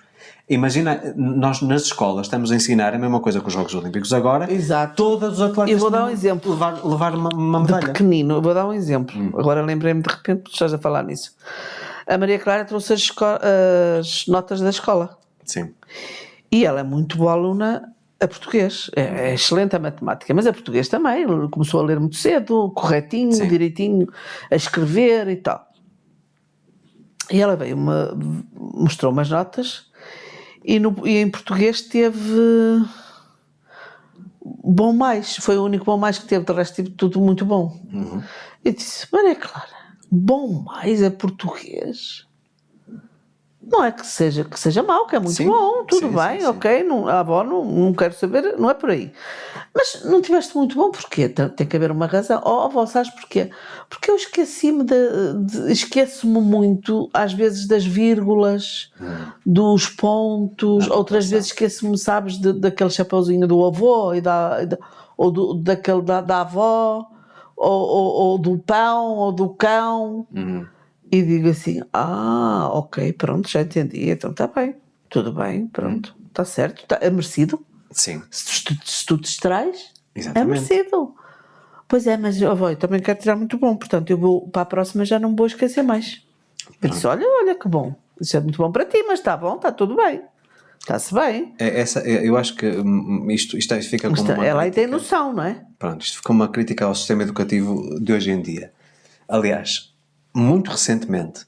Imagina, nós nas escolas estamos a ensinar a mesma coisa que os Jogos Olímpicos agora. Exato. Todos os atletas Eu vou dar um exemplo. levar uma De medalha. pequenino, eu vou dar um exemplo. Agora lembrei-me de repente, porque estás a falar nisso. A Maria Clara trouxe as notas da escola. Sim. E ela é muito boa aluna a português. É excelente a matemática, mas a português também. Ele começou a ler muito cedo, corretinho, Sim. direitinho, a escrever e tal. E ela mostrou umas notas e em português teve bom mais. Foi o único bom mais que teve, de resto teve tudo muito bom. Eu disse, Maria Clara, bom mais a português? Não é que seja mau, que é muito Sim. bom, tudo Sim, bem, sim, sim. ok, não, a avó não quero saber, não é por aí. Mas não tiveste muito bom, porquê? Tem que haver uma razão. Oh, avó, sabes porquê? Porque eu esqueci-me esqueço-me muito, às vezes, das vírgulas, dos pontos, outras vezes esqueço-me, sabes, daquele chapeuzinho do avô ou daquele da avó, ou do pão, ou do cão. E digo assim, ok, pronto, já entendi, então está bem, tudo bem, pronto, está certo, é merecido. Sim. Se tu te distrais, Exatamente. é merecido. Pois é, mas eu também quero tirar muito bom, portanto eu vou para a próxima, já não me vou esquecer mais. Eu disse, olha que bom, isso é muito bom para ti, mas está bom, está tudo bem, está-se bem. Eu acho que isto fica como uma Ela aí tem crítica. noção, não é? Pronto, isto ficou uma crítica ao sistema educativo de hoje em dia. Aliás, muito recentemente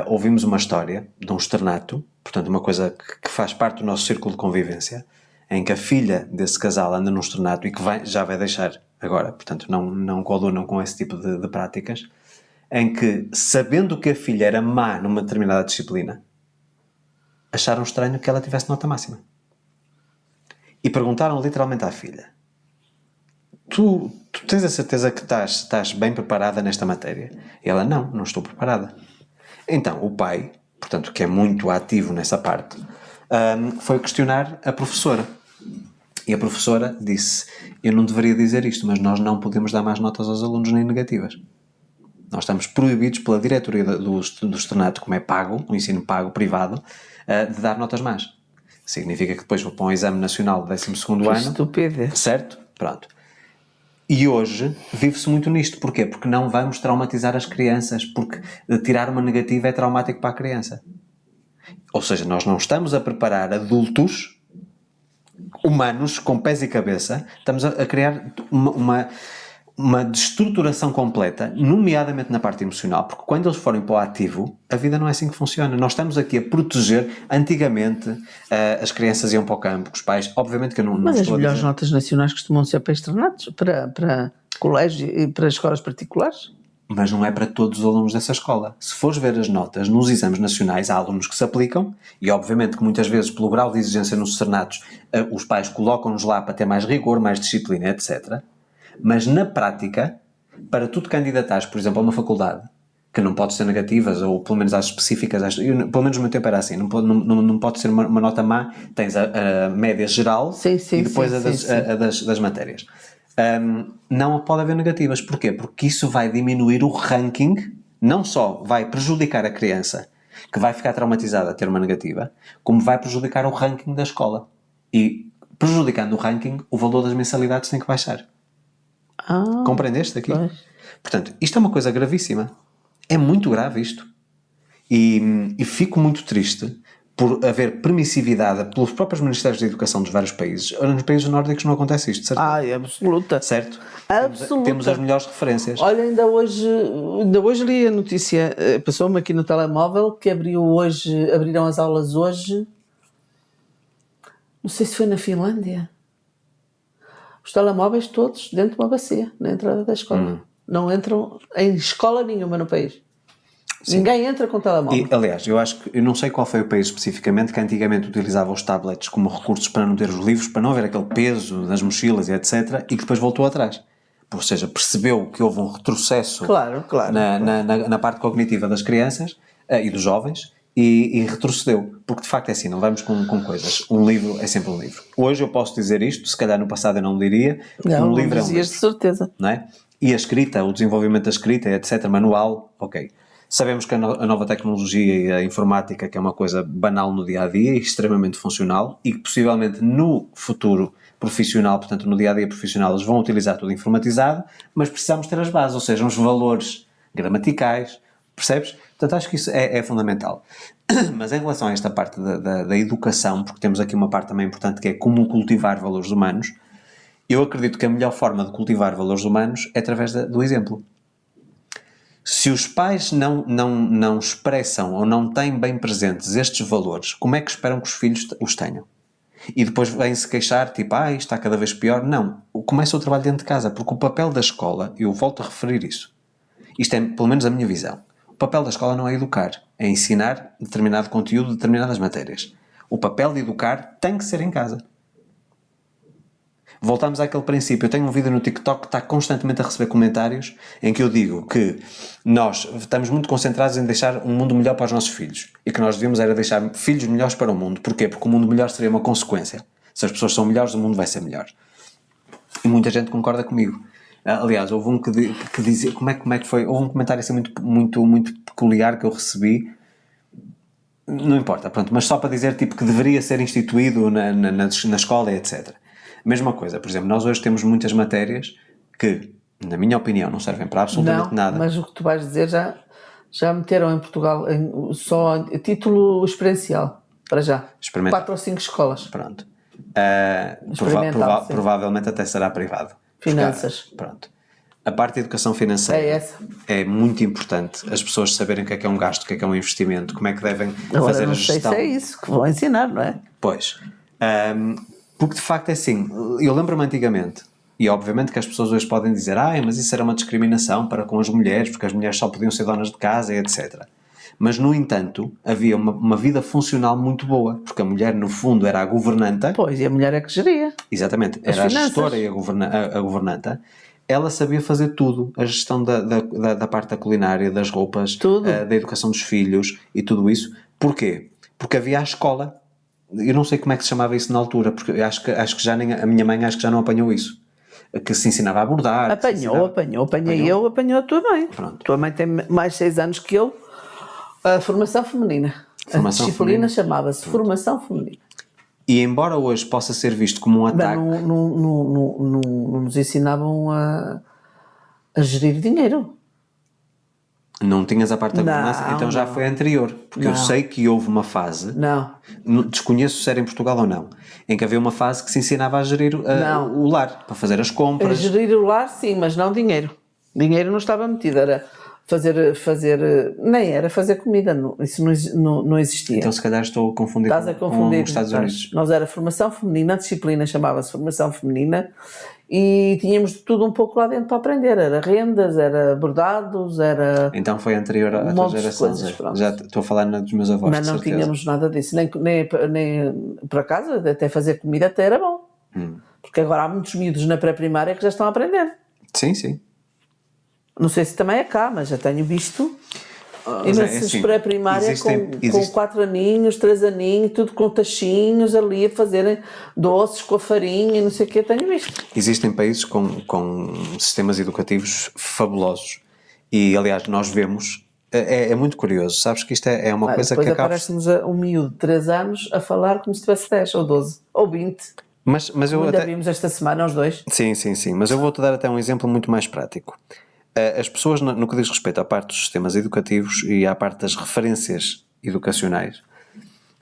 ouvimos uma história de um externato, portanto uma coisa que faz parte do nosso círculo de convivência, em que a filha desse casal anda num externato e que já vai deixar agora, portanto não coadunam com esse tipo de práticas, em que, sabendo que a filha era má numa determinada disciplina, acharam estranho que ela tivesse nota máxima. E perguntaram literalmente à filha: Tu tens a certeza que estás bem preparada nesta matéria? E ela, não estou preparada. Então, o pai, portanto, que é muito ativo nessa parte, foi questionar a professora. E a professora disse: eu não deveria dizer isto, mas nós não podemos dar más notas aos alunos nem negativas. Nós estamos proibidos pela diretoria do externato, como é pago, um ensino pago, privado, de dar notas más. Significa que depois vou para um exame nacional do 12º ano. Estupidez. Certo? Pronto. E hoje vive-se muito nisto. Porquê? Porque não vamos traumatizar as crianças, porque tirar uma negativa é traumático para a criança. Ou seja, nós não estamos a preparar adultos humanos com pés e cabeça, estamos a criar uma destruturação completa, nomeadamente na parte emocional, porque quando eles forem para o ativo, a vida não é assim que funciona. Nós estamos aqui a proteger. Antigamente as crianças iam para o campo, os pais, obviamente que eu não Mas as estou a melhores dizer... notas nacionais costumam ser para externatos, para colégios e para escolas particulares? Mas não é para todos os alunos dessa escola. Se fores ver as notas nos exames nacionais, há alunos que se aplicam, e obviamente que muitas vezes, pelo grau de exigência nos externatos, os pais colocam-nos lá para ter mais rigor, mais disciplina, etc. Mas na prática, para tu te candidatares, por exemplo, a uma faculdade, que não pode ser negativas, ou pelo menos às específicas, pelo menos no meu tempo era assim, não pode ser uma nota má, tens a média geral e depois a das matérias. Não pode haver negativas. Porquê? Porque isso vai diminuir o ranking, não só vai prejudicar a criança, que vai ficar traumatizada a ter uma negativa, como vai prejudicar o ranking da escola. E prejudicando o ranking, o valor das mensalidades tem que baixar. Compreendeste aqui? Pois. Portanto, isto é uma coisa gravíssima. É muito grave isto. E fico muito triste por haver permissividade pelos próprios Ministérios da Educação dos vários países. Nos países nórdicos não acontece isto, certo? É absoluta. Certo? Absoluta. Temos as melhores referências. Olha, ainda hoje li a notícia, passou-me aqui no telemóvel, que abriram as aulas hoje, não sei se foi na Finlândia. Os telemóveis todos dentro de uma bacia, na entrada da escola. Não entram em escola nenhuma no país. Sim. Ninguém entra com telemóvel. E, aliás, eu não sei qual foi o país especificamente que antigamente utilizava os tablets como recursos para não ter os livros, para não haver aquele peso das mochilas e etc. E que depois voltou atrás. Ou seja, percebeu que houve um retrocesso na parte cognitiva das crianças e dos jovens e retrocedeu. Porque de facto é assim, não vamos com coisas. Um livro é sempre um livro. Hoje eu posso dizer isto, se calhar no passado eu não diria. Não, um livro é um livro. De certeza. Não é? E a escrita, o desenvolvimento da escrita, etc., manual, ok. Sabemos que a nova tecnologia e a informática, que é uma coisa banal no dia-a-dia e extremamente funcional, e que possivelmente no futuro profissional, portanto no dia-a-dia profissional, eles vão utilizar tudo informatizado, mas precisamos ter as bases, ou seja, uns valores gramaticais, percebes? Portanto, acho que isso é fundamental. Mas em relação a esta parte da educação, porque temos aqui uma parte também importante que é como cultivar valores humanos, eu acredito que a melhor forma de cultivar valores humanos é através do exemplo. Se os pais não expressam ou não têm bem presentes estes valores, como é que esperam que os filhos os tenham? E depois vêm-se queixar, tipo, isto está cada vez pior. Não. Começa o trabalho dentro de casa, porque o papel da escola, eu volto a referir isso, isto é pelo menos a minha visão, o papel da escola não é educar, é ensinar determinado conteúdo, determinadas matérias. O papel de educar tem que ser em casa. Voltamos àquele princípio. Eu tenho um vídeo no TikTok que está constantemente a receber comentários em que eu digo que nós estamos muito concentrados em deixar um mundo melhor para os nossos filhos e que nós devíamos era deixar filhos melhores para o mundo. Porquê? Porque o mundo melhor seria uma consequência. Se as pessoas são melhores, o mundo vai ser melhor. E muita gente concorda comigo. Aliás, houve um que dizia... Como é que foi? Houve um comentário assim muito peculiar que eu recebi. Não importa, pronto. Mas só para dizer tipo, que deveria ser instituído na escola, etc. Mesma coisa, por exemplo, nós hoje temos muitas matérias que, na minha opinião, não servem para absolutamente nada. Mas o que tu vais dizer já meteram em Portugal só título experiencial, para já. 4 ou 5 escolas. Pronto. Experimental, provavelmente até será privado. Finanças. Pronto. A parte de educação financeira é muito importante. As pessoas saberem o que é um gasto, o que é um investimento, como é que devem fazer a gestão. Não sei se é isso que vão ensinar, não é? Pois. Porque de facto é assim, eu lembro-me antigamente, e obviamente que as pessoas hoje podem dizer mas isso era uma discriminação para com as mulheres, porque as mulheres só podiam ser donas de casa, etc. Mas, no entanto, havia uma vida funcional muito boa, porque a mulher, no fundo, era a governanta. Pois, e a mulher é que geria. Exatamente, era a gestora e a governanta. Ela sabia fazer tudo, a gestão da parte da culinária, das roupas, da educação dos filhos e tudo isso. Porquê? Porque havia a escola. Eu não sei como é que se chamava isso na altura, porque eu acho que já nem a minha mãe acho que já não apanhou isso. Que se ensinava a bordar. Apanhou a tua mãe. Pronto. Tua mãe tem mais 6 anos que eu. A formação feminina. A disciplina chamava-se Formação Feminina. E embora hoje possa ser visto como um ataque... Não nos ensinavam a gerir dinheiro. Não tinhas a parte da governança, então já foi anterior. Porque eu sei que houve uma fase, desconheço se era em Portugal ou não, em que havia uma fase que se ensinava a gerir o lar, para fazer as compras. A gerir o lar, sim, mas não dinheiro. Dinheiro não estava metido, era fazer nem era fazer comida, isso não existia. Então se calhar estou a confundir, com os Estados Unidos. Nós era formação feminina, a disciplina chamava-se formação feminina e tínhamos tudo um pouco lá dentro para aprender, era rendas, era bordados, era... Então foi anterior à tua geração, já estou a falar dos meus avós. Mas não tínhamos nada disso, nem para casa, até fazer comida até era bom, porque agora há muitos miúdos na pré-primária que já estão a aprender. Sim, sim. Não sei se também é cá, mas já tenho visto imensas pré-primária com 4 aninhos, 3 aninhos, tudo com tachinhos ali a fazerem doces com a farinha e não sei o que, tenho visto. Existem países com sistemas educativos fabulosos e, aliás, nós vemos, é muito curioso, sabes que isto é uma coisa que acaba... Depois aparece-nos um miúdo de 3 anos a falar como se tivesse 10 ou 12 ou 20. Mas eu ainda vimos esta semana os dois. Sim, mas eu vou-te dar até um exemplo muito mais prático. As pessoas, no que diz respeito à parte dos sistemas educativos e à parte das referências educacionais,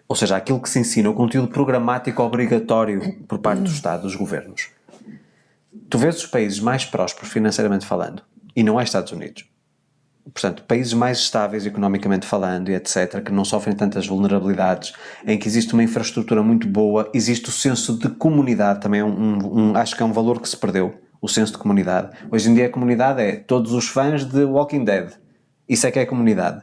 ou seja, aquilo que se ensina, o conteúdo programático obrigatório por parte do Estado, dos governos, tu vês os países mais prósperos financeiramente falando, e não é Estados Unidos, portanto, países mais estáveis economicamente falando e etc., que não sofrem tantas vulnerabilidades, em que existe uma infraestrutura muito boa, existe o senso de comunidade, também acho que é um valor que se perdeu, o senso de comunidade. Hoje em dia a comunidade é todos os fãs de Walking Dead. Isso é que é a comunidade.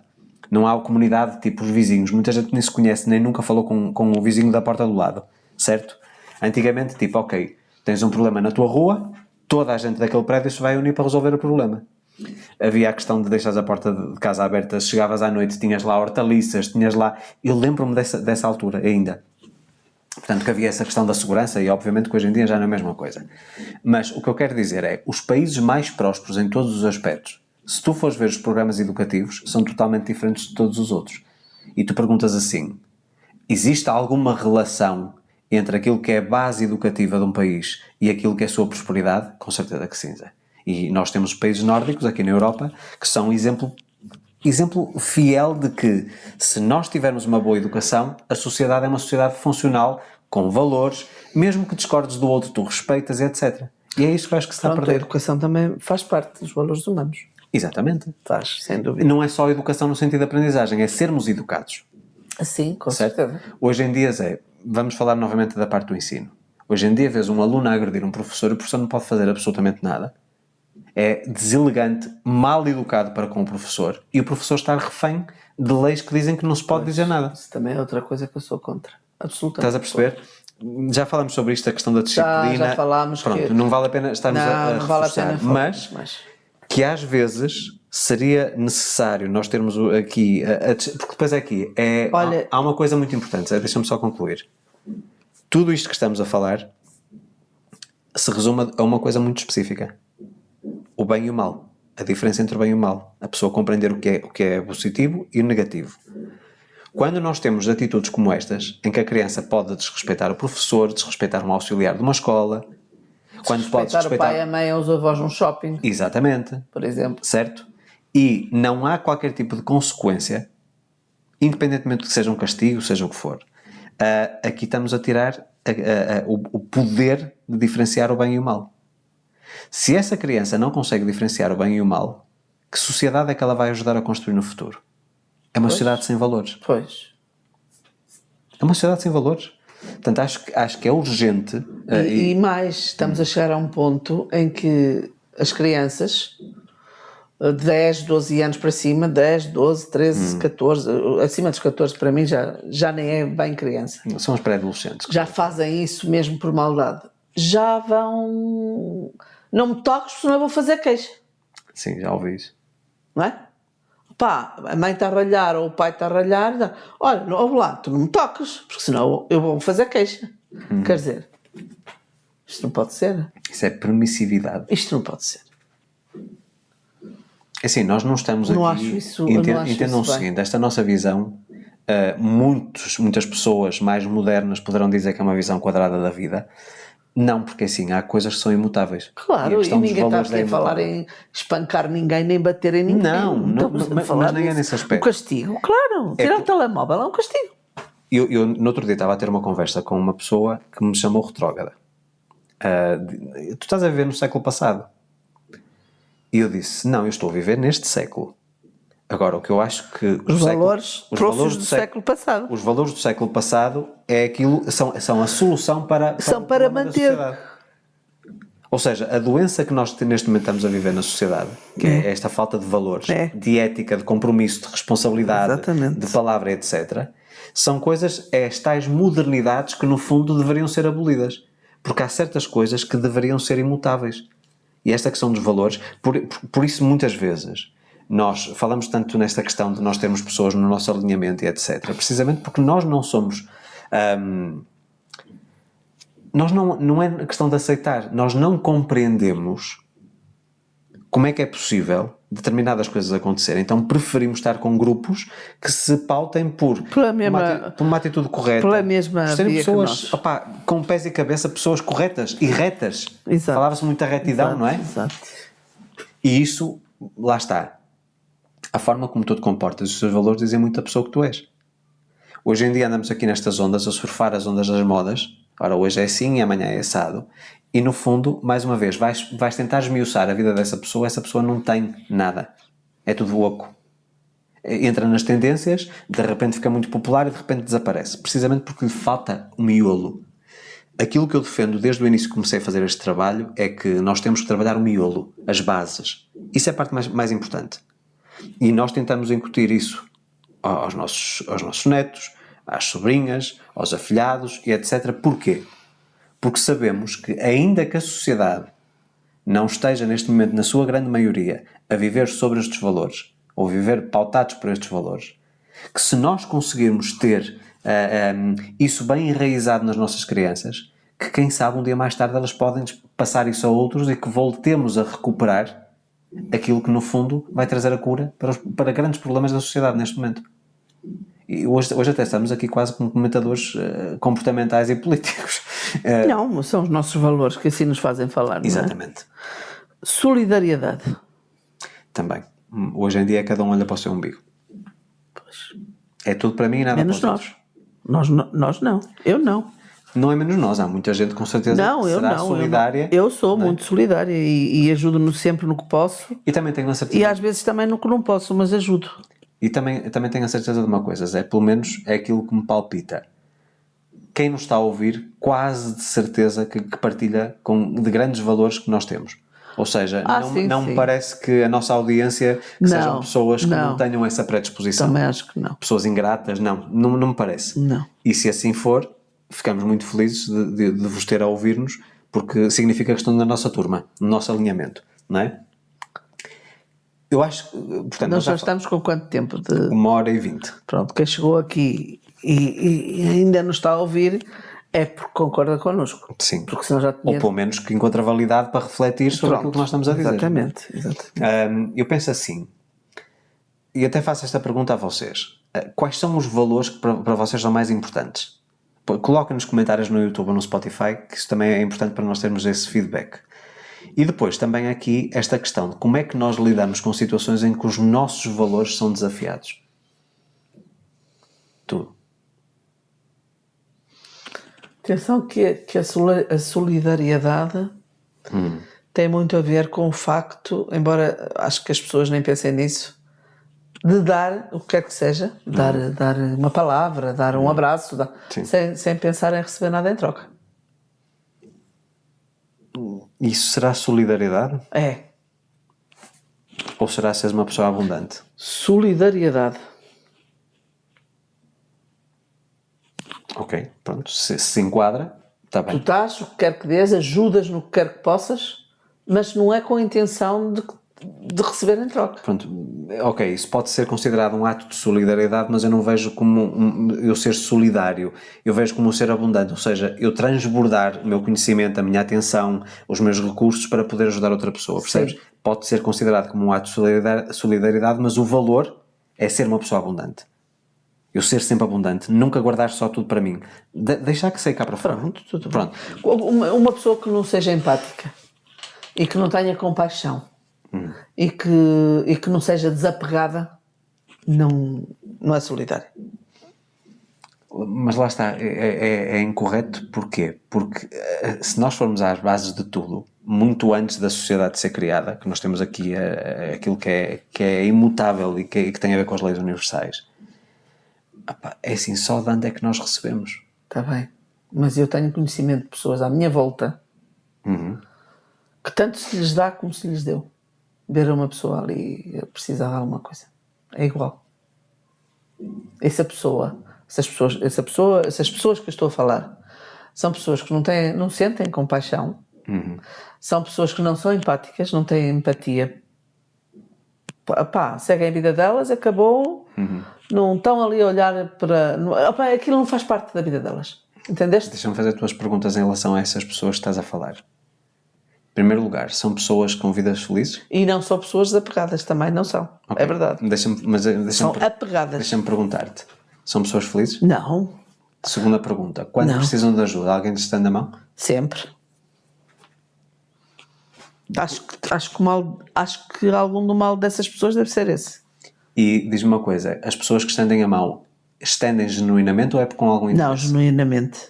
Não há a comunidade tipo os vizinhos. Muita gente nem se conhece, nem nunca falou com o vizinho da porta do lado. Certo? Antigamente, tipo, ok, tens um problema na tua rua, toda a gente daquele prédio se vai unir para resolver o problema. Havia a questão de deixares a porta de casa aberta, chegavas à noite, tinhas lá hortaliças, tinhas lá... Eu lembro-me dessa altura ainda. Portanto, que havia essa questão da segurança e obviamente que hoje em dia já não é a mesma coisa. Mas o que eu quero dizer é, os países mais prósperos em todos os aspectos, Se tu fores ver os programas educativos, são totalmente diferentes de todos os outros. E tu perguntas assim, existe alguma relação entre aquilo que é a base educativa de um país e aquilo que é a sua prosperidade? Com certeza que sim, Zé. E nós temos os países nórdicos aqui na Europa que são exemplo fiel de que se nós tivermos uma boa educação, a sociedade é uma sociedade funcional, com valores, mesmo que discordes do outro, tu respeitas, etc. E é isso que eu acho que se está a Pronto, a perder. educação também faz parte dos valores humanos. Exatamente. Faz, sem dúvida. Não é só a educação no sentido de aprendizagem, é sermos educados. Sim, com Certo? certeza. Hoje em dia, Zé, vamos falar novamente da parte do ensino. Hoje em dia vês um aluno a agredir um professor e o professor não pode fazer absolutamente nada. É deselegante, mal educado para com o professor e o professor está refém de leis que dizem que não se pode dizer nada. Isso também é outra coisa que eu sou contra. Absolutamente. Estás a perceber? Já falamos sobre isto, a questão da disciplina. Já falámos. Pronto, não vale a pena estarmos a não vale a reforçar, pena falar, mas que às vezes seria necessário nós termos aqui, porque depois aqui Olha, há uma coisa muito importante, deixa-me só concluir. Tudo isto que estamos a falar se resume a uma coisa muito específica: o bem e o mal, a diferença entre o bem e o mal, a pessoa compreender o que é positivo e o negativo. Quando nós temos atitudes como estas, em que a criança pode desrespeitar o professor, desrespeitar um auxiliar de uma escola, quando pode respeitar o desrespeitar pai, a mãe ou os avós num shopping, exatamente, por exemplo. certo? E não há qualquer tipo de consequência, independentemente de que seja um castigo, seja o que for. Aqui estamos a tirar o poder de diferenciar o bem e o mal. Se essa criança não consegue diferenciar o bem e o mal, que sociedade é que ela vai ajudar a construir no futuro? É uma sociedade sem valores. Pois. É uma sociedade sem valores. Portanto, acho que é urgente. E mais, estamos a chegar a um ponto em que as crianças de 10, 12 anos para cima, 10, 12, 13, 14, acima dos 14 para mim já nem é bem criança. São os pré-adolescentes. Já fazem isso mesmo por maldade. Já vão... Não me toques porque senão eu vou fazer queixa. Sim, já ouvi isso. Não é? Pá, a mãe está a ralhar ou o pai está a ralhar. Olha, não, lá, tu não me toques, porque senão eu vou fazer queixa. Quer dizer, isto não pode ser. Isso é permissividade. Isto não pode ser. É assim, nós não estamos Não aqui... acho isso- eu não acho Entendam o isso bem. seguinte, esta nossa visão, muitas pessoas mais modernas poderão dizer que é uma visão quadrada da vida. Não, porque assim, há coisas que são imutáveis. Claro, a e questão dos ninguém está valores aqui a é falar imutável. em espancar ninguém, nem bater em ninguém. Não, Estamos a mas falar nem é disso. nesse aspecto. O castigo, claro. Tirar o telemóvel é um castigo. Eu, no outro dia, estava a ter uma conversa com uma pessoa que me chamou retrógrada. Tu estás a viver no século passado. E eu disse, não, eu estou a viver neste século. Agora, o que eu acho que... Os valores trouxe-os do século século passado. Os valores do século passado é aquilo, são a solução para São o para problema da manter. sociedade. Ou seja, a doença que nós neste momento estamos a viver na sociedade, que é esta falta de valores, É. de ética, de compromisso, de responsabilidade, Exatamente. de palavra, etc., são coisas, as tais modernidades que no fundo deveriam ser abolidas. Porque há certas coisas que deveriam ser imutáveis. E esta questão dos valores, por isso muitas vezes nós falamos tanto nesta questão de nós termos pessoas no nosso alinhamento e etc. Precisamente porque nós não somos... nós não é questão de aceitar, nós não compreendemos como é que é possível determinadas coisas acontecerem, então preferimos estar com grupos que se pautem por uma atitude correta, pela mesma por serem via que pessoas nós. com pés e cabeça, pessoas corretas e retas. Exato. Falava-se muito da retidão, Exato, não é? Exato. E isso, lá está, a forma como tu te comportas, os teus valores dizem muito da pessoa que tu és. Hoje em dia andamos aqui nestas ondas a surfar as ondas das modas. Ora, hoje é assim e amanhã é assado. E no fundo, mais uma vez, vais tentar esmiuçar a vida dessa pessoa. Essa pessoa não tem nada. É tudo oco. Entra nas tendências, de repente fica muito popular e de repente desaparece. Precisamente porque lhe falta o miolo. Aquilo que eu defendo desde o início que comecei a fazer este trabalho é que nós temos que trabalhar o miolo, as bases. Isso é a parte mais importante. E nós tentamos incutir isso aos nossos netos, às sobrinhas, aos afilhados e etc. Porquê? Porque sabemos que ainda que a sociedade não esteja neste momento, na sua grande maioria, a viver sobre estes valores, ou viver pautados por estes valores, que se nós conseguirmos ter isso bem enraizado nas nossas crianças, que quem sabe um dia mais tarde elas podem passar isso a outros e que voltemos a recuperar aquilo que no fundo vai trazer a cura para grandes problemas da sociedade neste momento. E hoje até estamos aqui quase como comentadores comportamentais e políticos. Não, são os nossos valores que assim nos fazem falar, não é? Exatamente. Solidariedade. Também. Hoje em dia cada um olha para o seu umbigo. Pois. É tudo para mim e nada Menos para os outros. Nós não. Eu não. Não é menos nós, há muita gente com certeza Não, que eu será não. solidária. Eu sou muito solidária e ajudo-no sempre no que posso. E também tenho a certeza. E às vezes também no que não posso, mas ajudo. E também tenho a certeza de uma coisa, Zé, pelo menos é aquilo que me palpita. Quem nos está a ouvir, quase de certeza que partilha de grandes valores que nós temos. Ou seja, não me parece que a nossa audiência sejam pessoas que não tenham essa predisposição. Também acho que não. Pessoas ingratas, não me parece. Não. E se assim for, ficamos muito felizes de vos ter a ouvir-nos, porque significa que estão na nossa turma, no nosso alinhamento, não é? Eu acho que, portanto, Nós já estamos com quanto tempo? 1h20. Pronto, quem chegou aqui e ainda nos está a ouvir é porque concorda connosco. Sim. Porque senão já tinha... Ou pelo menos que encontra validade para refletir sobre aquilo que nós estamos a dizer. Exatamente. Eu penso assim, e até faço esta pergunta a vocês. Quais são os valores que para vocês são mais importantes? Coloquem nos comentários no YouTube ou no Spotify, que isso também é importante para nós termos esse feedback. E depois também aqui esta questão de como é que nós lidamos com situações em que os nossos valores são desafiados. Tudo. Atenção que a solidariedade tem muito a ver com o facto, embora acho que as pessoas nem pensem nisso, de dar o que quer que seja, dar uma palavra, dar um abraço, sem pensar em receber nada em troca. Isso será solidariedade? É. Ou será seres uma pessoa abundante? Solidariedade. Ok, pronto. Se enquadra, está bem. Tu estás, o que quer que dês, ajudas no que quer que possas, mas não é com a intenção de receber em troca. Pronto, ok, isso pode ser considerado um ato de solidariedade, mas eu não vejo como eu ser solidário, eu vejo como um ser abundante, ou seja, eu transbordar o meu conhecimento, a minha atenção, os meus recursos para poder ajudar outra pessoa, percebes? Sim. Pode ser considerado como um ato de solidariedade, mas o valor é ser uma pessoa abundante. Eu ser sempre abundante, nunca guardar só tudo para mim, deixar que saia cá para fora. Pronto, tudo bem. Uma pessoa que não seja empática e que não tenha compaixão e que não seja desapegada, não é solidária. Mas lá está, é incorreto. Porquê? Porque se nós formos às bases de tudo, muito antes da sociedade ser criada, que nós temos aqui aquilo que é imutável e que tem a ver com as leis universais, é assim, só dando é que nós recebemos. Está bem, mas eu tenho conhecimento de pessoas à minha volta que tanto se lhes dá como se lhes deu. Ver uma pessoa ali precisar de alguma coisa é igual. Essas pessoas que eu estou a falar são pessoas que não sentem compaixão, são pessoas que não são empáticas, não têm empatia. Seguem a vida delas, acabou, não estão ali a olhar para... aquilo não faz parte da vida delas, entendeste? Deixa-me fazer tuas perguntas em relação a essas pessoas que estás a falar. Em primeiro lugar, são pessoas com vidas felizes? E não são pessoas desapegadas, também não são, okay. É verdade. São apegadas. Deixa-me perguntar-te, são pessoas felizes? Não. Segunda pergunta, quando precisam de ajuda, alguém lhes estende a mão? Sempre. Acho que algum do mal dessas pessoas deve ser esse. E diz-me uma coisa, as pessoas que estendem a mão, estendem genuinamente ou é com algum interesse? Não, genuinamente.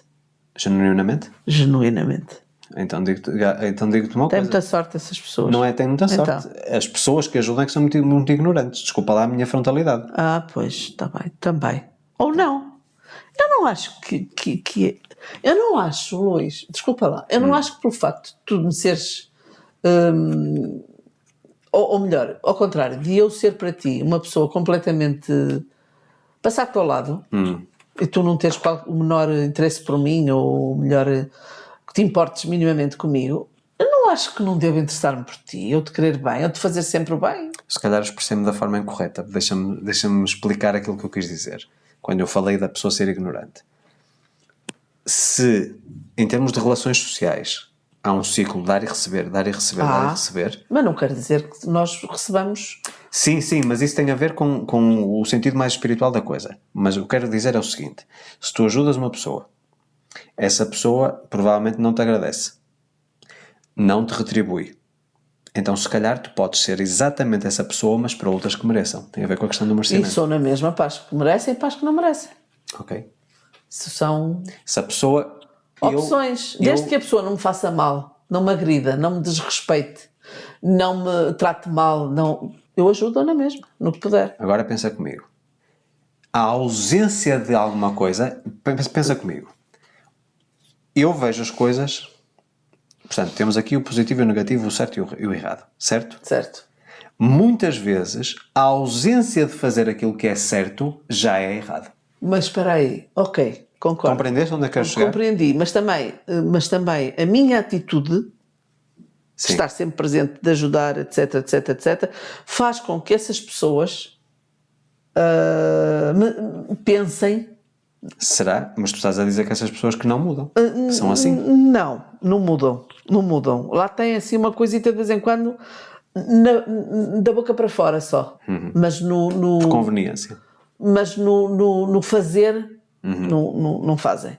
Genuinamente? Genuinamente. Então digo-te uma coisa. Tem muita sorte essas pessoas. Não é, tem muita sorte. Então. As pessoas que ajudam é que são muito, muito ignorantes. Desculpa lá a minha frontalidade. Pois, está bem, também. Ou não. Eu não acho que eu não acho, Luís, desculpa lá, eu não acho que pelo facto de tu me seres... ou melhor, ao contrário, de eu ser para ti uma pessoa completamente passar-te ao lado e tu não teres o menor interesse por mim ou melhor que te importes minimamente comigo, eu não acho que não devo interessar-me por ti, eu te querer bem, eu te fazer sempre o bem. Se calhar expressei-me da forma incorreta, deixa-me explicar aquilo que eu quis dizer quando eu falei da pessoa ser ignorante. Se em termos de relações sociais Há um ciclo de dar e receber, dar e receber, dar e receber. Mas não quer dizer que nós recebamos... Sim, mas isso tem a ver com o sentido mais espiritual da coisa. Mas o que quero dizer é o seguinte: se tu ajudas uma pessoa, essa pessoa provavelmente não te agradece, não te retribui. Então, se calhar, tu podes ser exatamente essa pessoa, mas para outras que mereçam. Tem a ver com a questão do E merecimento. sou na mesma para as que merecem e para as que não merecem. Ok. Se são Se a pessoa... opções. Desde que a pessoa não me faça mal, não me agrida, não me desrespeite, não me trate mal, não... eu ajudo na mesma, no que puder. Agora pensa comigo. A ausência de alguma coisa... Pensa comigo. Eu vejo as coisas... Portanto, temos aqui o positivo e o negativo, o certo e o errado. Certo? Certo. Muitas vezes, a ausência de fazer aquilo que é certo já é errado. Mas espera aí, ok, concordo. Compreendeste onde é que queres chegar? Compreendi, mas também a minha atitude de Sim. estar sempre presente, de ajudar, etc, faz com que essas pessoas pensem... Será? Mas tu estás a dizer que essas pessoas que não mudam, que são assim. Não mudam. Lá tem assim uma coisita de vez em quando da boca para fora só. Mas Por conveniência. mas no fazer não fazem.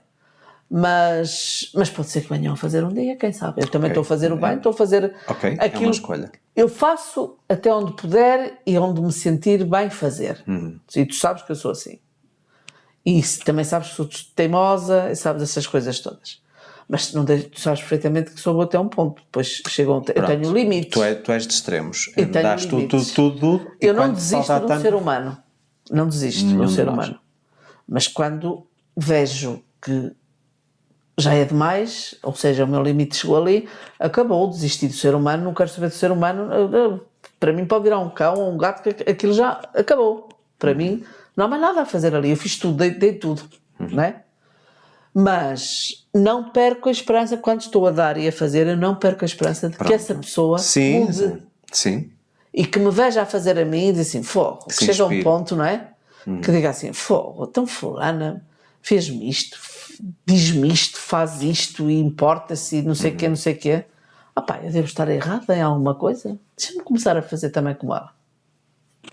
Mas pode ser que venham a fazer um dia, quem sabe. Eu também estou a fazer o bem, estou a fazer Ok, aquilo. é uma escolha. Eu faço até onde puder e onde me sentir bem fazer. E tu sabes que eu sou assim. E também sabes que sou teimosa, e sabes essas coisas todas. Mas tu sabes perfeitamente que sou boa até um ponto. Depois chegam eu tenho limites. Tu és de extremos. Eu tenho Dás limites. tudo. E Eu não quando desisto falta de um tanto- ser humano. Não desisto de Nenhum um de ser nós. humano. Mas quando vejo que já é demais, ou seja, o meu limite chegou ali, acabou, desisti do ser humano, não quero saber do ser humano. Para mim pode virar um cão ou um gato, que aquilo já acabou. Para mim não há mais nada a fazer ali. Eu fiz tudo, dei tudo, não é? Mas não perco a esperança, quando estou a dar e a fazer, eu não perco a esperança de que essa pessoa mude. Sim. E que me veja a fazer a mim e diz assim, fogo, que Se chega a um inspire. ponto, não é? Que diga assim, fogo, então fulana fez-me isto, diz-me isto, faz isto e importa-se e não sei o quê, não sei o quê. Opá, eu devo estar errada em alguma coisa? Deixa-me começar a fazer também como ela.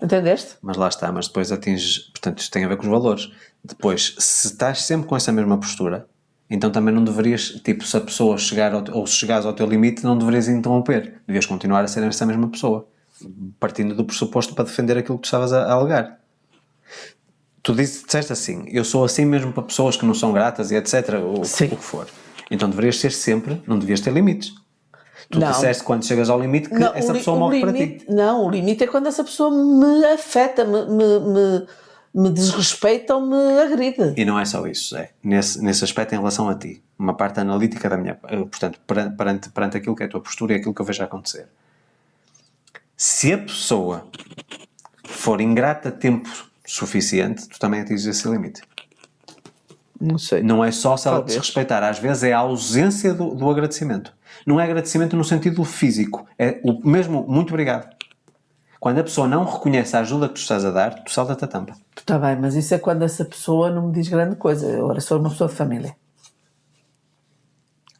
Entendeste? Mas lá está, mas depois atinges... Portanto, isto tem a ver com os valores. Depois, se estás sempre com essa mesma postura, então também não deverias... Tipo, se a pessoa chegar ou se chegares ao teu limite, não deverias interromper. Devias continuar a ser essa mesma pessoa. Partindo do pressuposto para defender aquilo que tu estavas a alegar. Tu disseste assim, eu sou assim mesmo para pessoas que não são gratas e etc. Ou Sim. o que for. Então deverias ser sempre, não devias ter limites. Tu Não. disseste quando chegas ao limite que essa pessoa morre para ti. Não, o limite é quando essa pessoa me afeta, me desrespeita ou me agride. E não é só isso, Zé. Nesse aspecto em relação a ti. Uma parte analítica da minha... Portanto, perante aquilo que é a tua postura e aquilo que eu vejo acontecer. Se a pessoa for ingrata tempo suficiente, tu também atinges esse limite. Não sei. Não é só se ela Talvez. desrespeitar, às vezes é a ausência do agradecimento. Não é agradecimento no sentido físico, é o mesmo muito obrigado. Quando a pessoa não reconhece a ajuda que tu estás a dar, tu salta-te a tampa. Está bem, mas isso é quando essa pessoa não me diz grande coisa. Eu agora sou uma pessoa de família.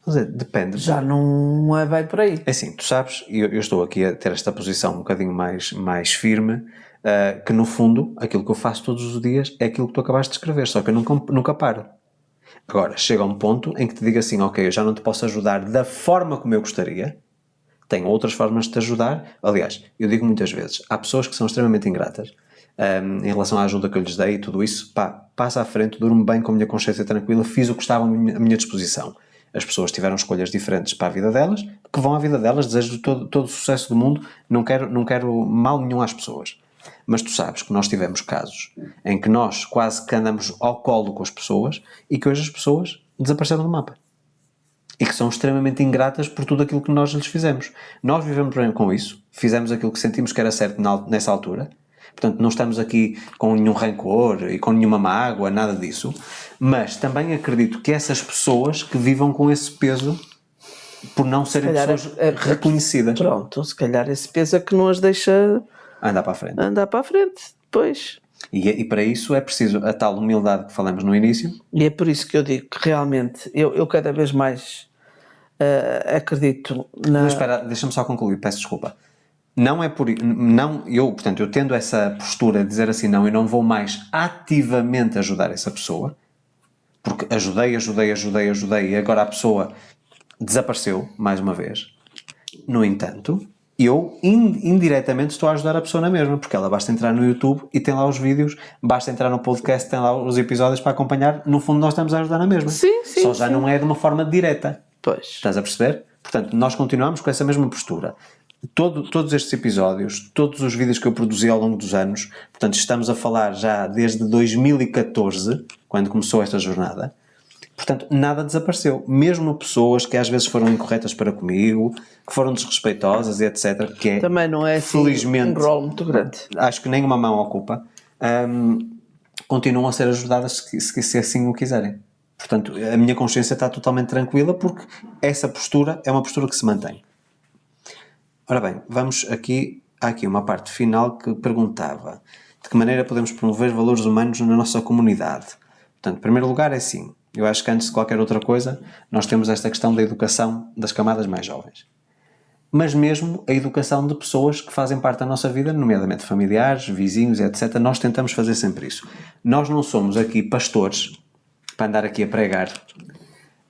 Quer dizer, depende. Já não é bem por aí. É assim, tu sabes, eu estou aqui a ter esta posição um bocadinho mais firme, que no fundo, aquilo que eu faço todos os dias é aquilo que tu acabaste de escrever, só que eu nunca paro. Agora, chega um ponto em que te digo assim, ok, eu já não te posso ajudar da forma como eu gostaria, tenho outras formas de te ajudar. Aliás, eu digo muitas vezes, há pessoas que são extremamente ingratas em relação à ajuda que eu lhes dei e tudo isso, passa à frente, durmo bem com a minha consciência tranquila, fiz o que estava à minha disposição. As pessoas tiveram escolhas diferentes para a vida delas, que vão à vida delas, desejo todo o sucesso do mundo, não quero mal nenhum às pessoas. Mas tu sabes que nós tivemos casos em que nós quase que andamos ao colo com as pessoas e que hoje as pessoas desapareceram do mapa. E que são extremamente ingratas por tudo aquilo que nós lhes fizemos. Nós vivemos bem com isso, fizemos aquilo que sentimos que era certo nessa altura, portanto não estamos aqui com nenhum rancor e com nenhuma mágoa, nada disso, mas também acredito que essas pessoas que vivam com esse peso por não serem pessoas reconhecidas. Pronto, se calhar esse peso é que não as deixa Andar para a frente. andar para a frente depois. E para isso é preciso a tal humildade que falamos no início. E é por isso que eu digo que realmente eu cada vez mais acredito na... Mas espera, deixa-me só concluir, peço desculpa. Não é por... Não, portanto, eu tendo essa postura de dizer assim, não, eu não vou mais ativamente ajudar essa pessoa, porque ajudei, e agora a pessoa desapareceu, mais uma vez. No entanto, eu indiretamente estou a ajudar a pessoa na mesma, porque ela basta entrar no YouTube e tem lá os vídeos, basta entrar no podcast, tem lá os episódios para acompanhar, no fundo nós estamos a ajudar na mesma. Sim, Só já não é de uma forma direta. Pois. Estás a perceber? Portanto, nós continuamos com essa mesma postura. Todos estes episódios, todos os vídeos que eu produzi ao longo dos anos, portanto, estamos a falar já desde 2014, quando começou esta jornada, portanto, nada desapareceu. Mesmo pessoas que às vezes foram incorretas para comigo, que foram desrespeitosas e etc., que é, Também não é assim felizmente, um rol muito grande. acho que nenhuma mão ocupa, continuam a ser ajudadas se assim o quiserem. Portanto, a minha consciência está totalmente tranquila porque essa postura é uma postura que se mantém. Ora bem, há aqui uma parte final que perguntava de que maneira podemos promover valores humanos na nossa comunidade. Portanto, em primeiro lugar é sim, eu acho que antes de qualquer outra coisa, nós temos esta questão da educação das camadas mais jovens. Mas mesmo a educação de pessoas que fazem parte da nossa vida, nomeadamente familiares, vizinhos, etc., nós tentamos fazer sempre isso. Nós não somos aqui pastores para andar aqui a pregar,